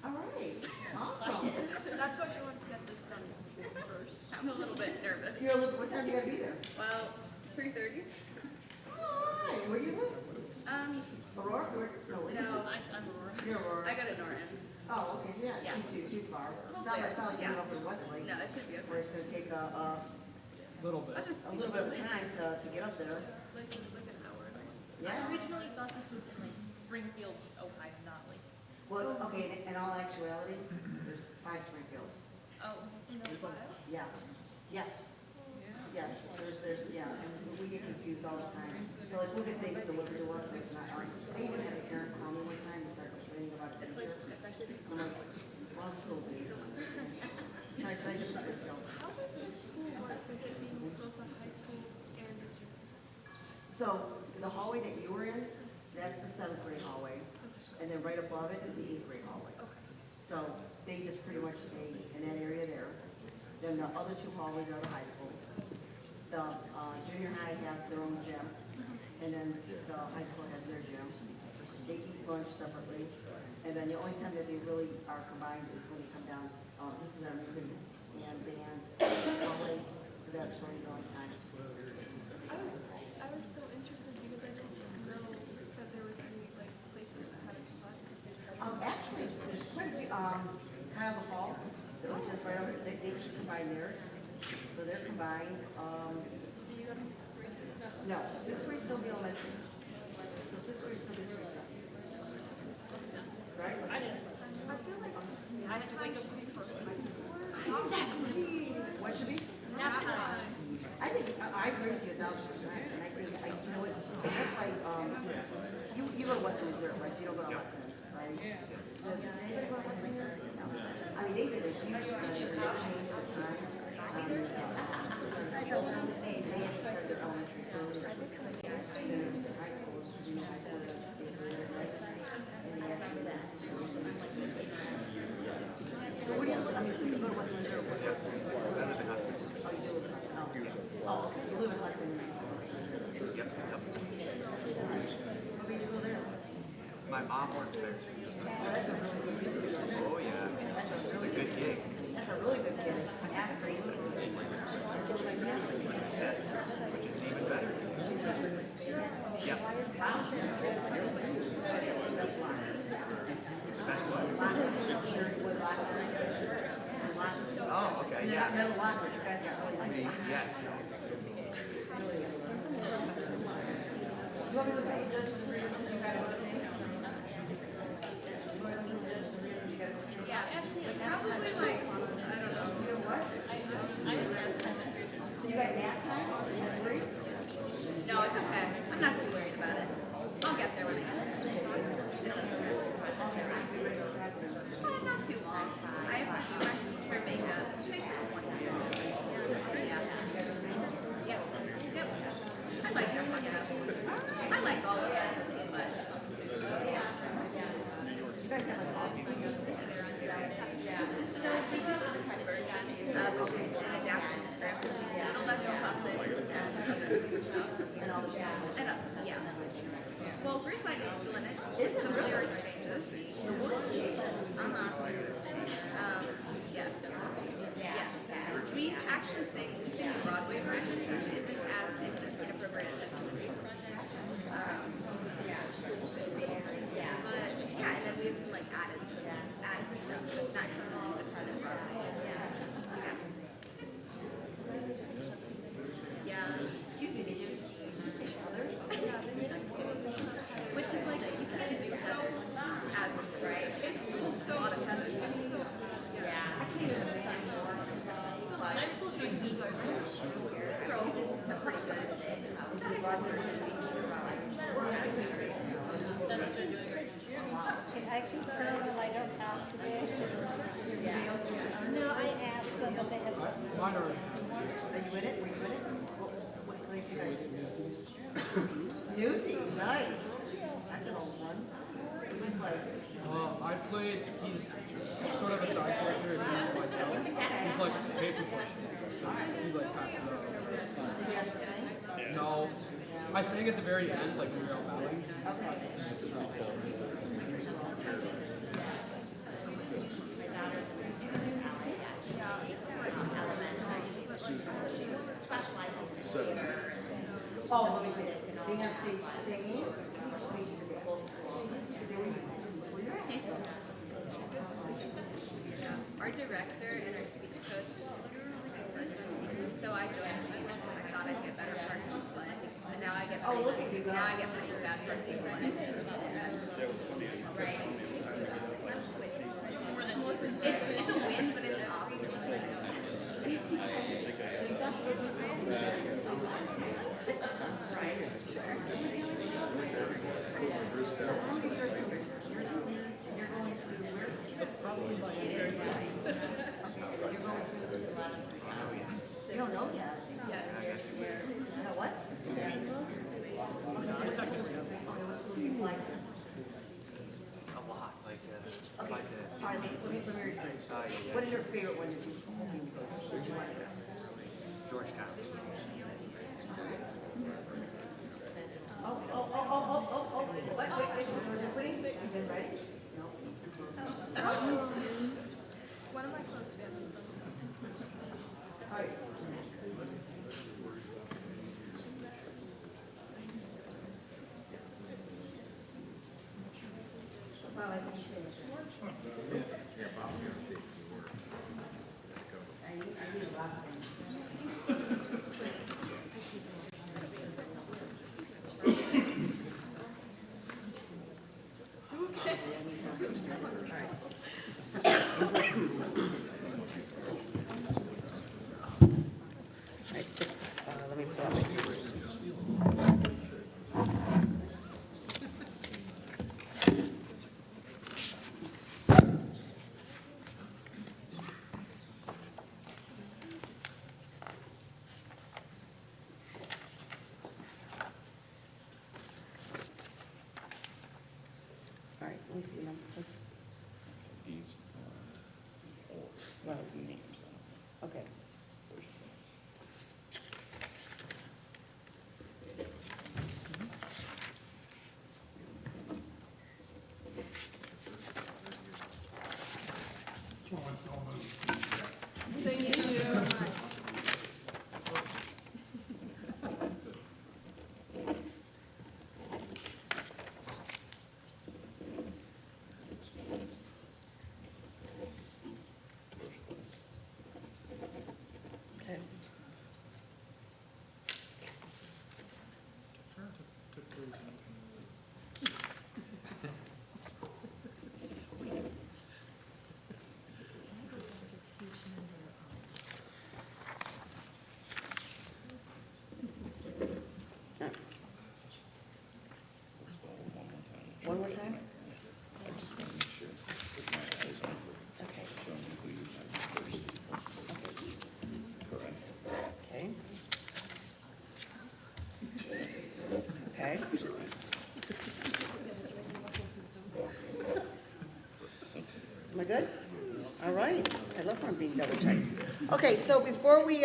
All right, awesome. That's why she wants to get this done first. I'm a little bit nervous. What time you gotta be there? Well, 3:30. All right, where do you live? Aurora? No, where do you No, live? I'm Aurora. You're Aurora. I go to Norton. Oh, okay, so you're not too far. It's not like you're up in Westlake, No, it should be where okay. it's gonna take a Little bit. little bit of time to get up there. Like an hour. Yeah. I originally thought this was in like Springfield, Ohio, not like. Well, okay, in all actuality, there's 5 Springfields. Oh, in Ohio? Yes, yes. Yes, yeah, and we get confused all the time. So like, we'll get things delivered to us, and it's not, like, they even had a parent call me one time and start complaining about a teacher. I'm like, well, school, dude. Try to tell you about it, so. How does this school work with it being both a high school and a junior high? So the hallway that you were in, that's the 7th grade hallway, and then right above it is the 8th grade hallway. So they just pretty much stay in that area there. Then the other 2 hallways are the high schools. The junior high has their own gym, and then the high school has their gym. They eat lunch separately, and then the only time that they really are combined is when they come down. This is our music and band hallway, so that's really the only time. I was so interested because I didn't know that there was any like places that had it combined. Actually, there's quite a few, Kyle Hall, which is right over, they just combine theirs. So they're combined, Do you have 6th grade? no, 6th grade still be elementary. So 6th grade still be recess. Right? I didn't. I feel like I had to wake up before high school. Exactly. What should be? Nap time. I think, I agree with you 1,000%, and I think, you know what, that's why, you go to Western Reserve, right, so you don't go to Hudson, right? Yeah. Anybody go to Western Reserve? No. I mean, they did a huge study, they changed their time. They had to start their elementary food, then their high schools, junior high school, they just stayed there, right? And they had to do that. So what do you, I mean, so you go to Western Reserve, what? Oh, you do live in Hudson. Oh, okay, you live in Hudson. Yep. What made you go there? My mom worked there. That's a really good gig. Oh, yeah. It's a good gig. That's a really good gig. Absolutely. Which is even better. Yep. That's what? Oh, okay, yeah. Yes. Yeah, actually, probably like, I don't know. You got nap time? It's free? No, it's okay. I'm not too worried about it. I'll get there when I get there. Not too long. I have to do my makeup. Yeah. Yep. I like that one. I like all of this, but. You guys have like office. So we do this version, which is an adaptive script. It's a little less classic and all the yeah. Well, Grislight is still in it. It's some really hard changes. Yes. Yes. We actually sing the Broadway version, which isn't as inappropriate as the movie. But yeah, and then we have some like added stuff. So it's not just all the part of Broadway. Yeah. Excuse me, did you say other? Which is like, you can't do so as it's right. It's just so a lot of feathers. It's so, yeah. I can't even imagine more. But I'm still trying to use our girls is pretty good. I can tell them I don't have today. No, I asked them if they had something. Are you in it? Were you in it? What did you guys do? Newsies, nice. That's an old one. What do you play? I played, he's sort of a side character, his name is Mike. He's like a paper push. So he like passes out. Did you have to sing? No, I sang at the very end, like we were out bowing. Oh, let me tell you, being on stage singing, or speaking to the whole school, because they were using Our director and our speech coach is a good person. So I joined speech because I thought I'd get better parts to play. And now I get look at you go. now I get pretty bad parts to play. Right. It's a win, but it's an off. You don't know yet? Yes. You know what? A lot, like, Okay, all right, let me rephrase. What is your favorite one? Georgetown. Wait, you're putting, is it ready? No. One of my close family friends. All right. Well, I think you say it's short. Yeah, Bob's gonna say a few words. I need a lot of things. Let me put out my papers. All right, let me see. These Well, names. okay. Okay. One more time? I just want to make sure, with my eyes on it, Okay. show me who you have first. Correct. Okay. Okay. Am I good? All right. I love when I'm being double checked. Okay, so before we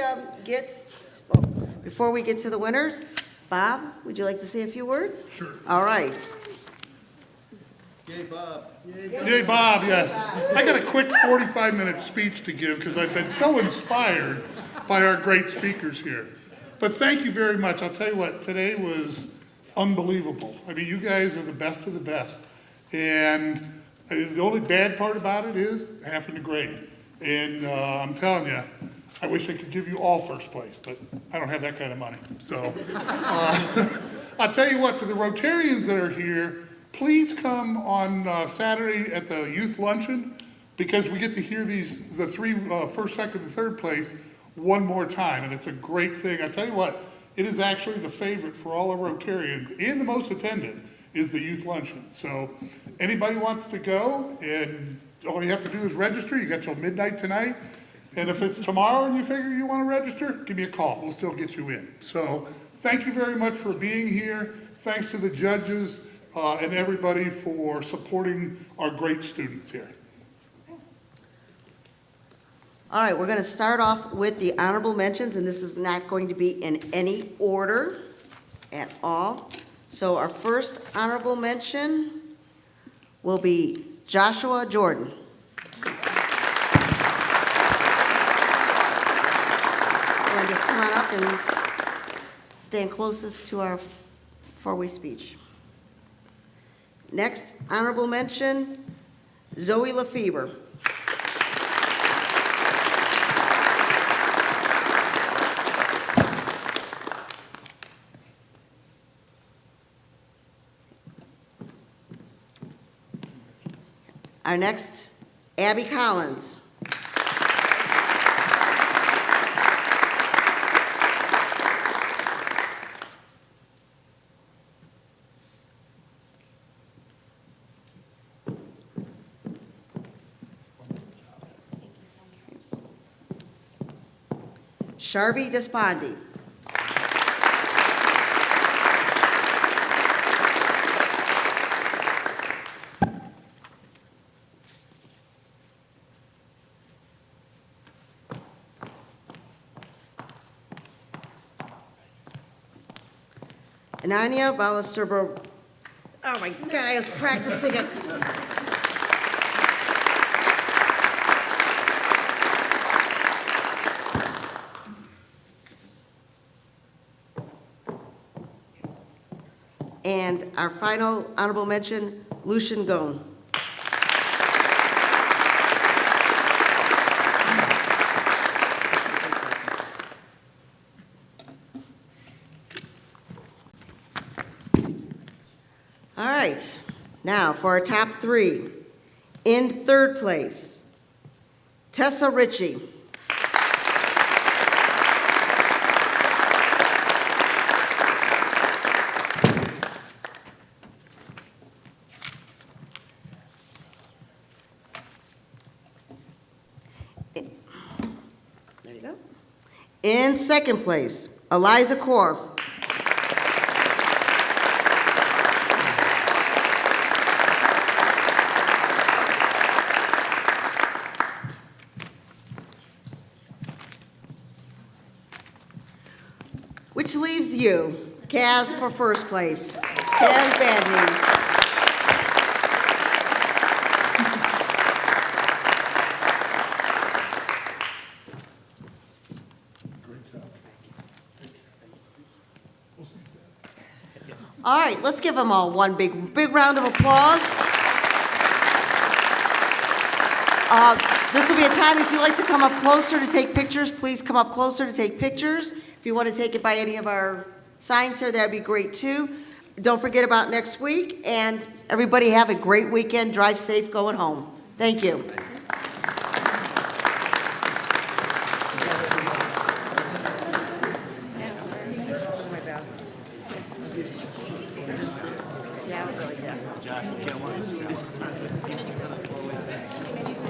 get to the winners, Bob, would you like to say a few words? Sure. All right. Yay, Bob. Yay, Bob, yes. I got a quick 45-minute speech to give because I've been so inspired by our great speakers here. But thank you very much. I'll tell you what, today was unbelievable. I mean, you guys are the best of the best. And the only bad part about it is having to grade. And I'm telling you, I wish I could give you all first place, but I don't have that kind of money. So I'll tell you what, for the Rotarians that are here, please come on Saturday at the youth luncheon because we get to hear the three first, second, and third place one more time, and it's a great thing. I tell you what, it is actually the favorite for all our Rotarians and the most attended is the youth luncheon. So anybody wants to go, and all you have to do is register. You got till midnight tonight, and if it's tomorrow and you figure you want to register, give me a call. We'll still get you in. So thank you very much for being here. Thanks to the judges and everybody for supporting our great students here. All right, we're going to start off with the honorable mentions, and this is not going to be in any order at all. So our first honorable mention will be Joshua Jordan. And just come on up and stand closest to our four-way speech. Next honorable mention, Zoe Lefebvre. Our next, Abby Collins. Sharvi Despandi. Ananya Balasurbo. Oh my God, I was practicing it. And our final honorable mention, Lucian Gone. All right, now for our top three. In third place, Tessa Ritchie. There you go. In second place, Eliza Core. Which leaves you, Kaz, for first place. Kaz Badney. All right, let's give them all one big round of applause. This will be a time, if you'd like to come up closer to take pictures, please come up closer to take pictures. If you want to take it by any of our signs here, that'd be great too. Don't forget about next week, and everybody have a great weekend. Drive safe going home. Thank you. Yeah, it was really good.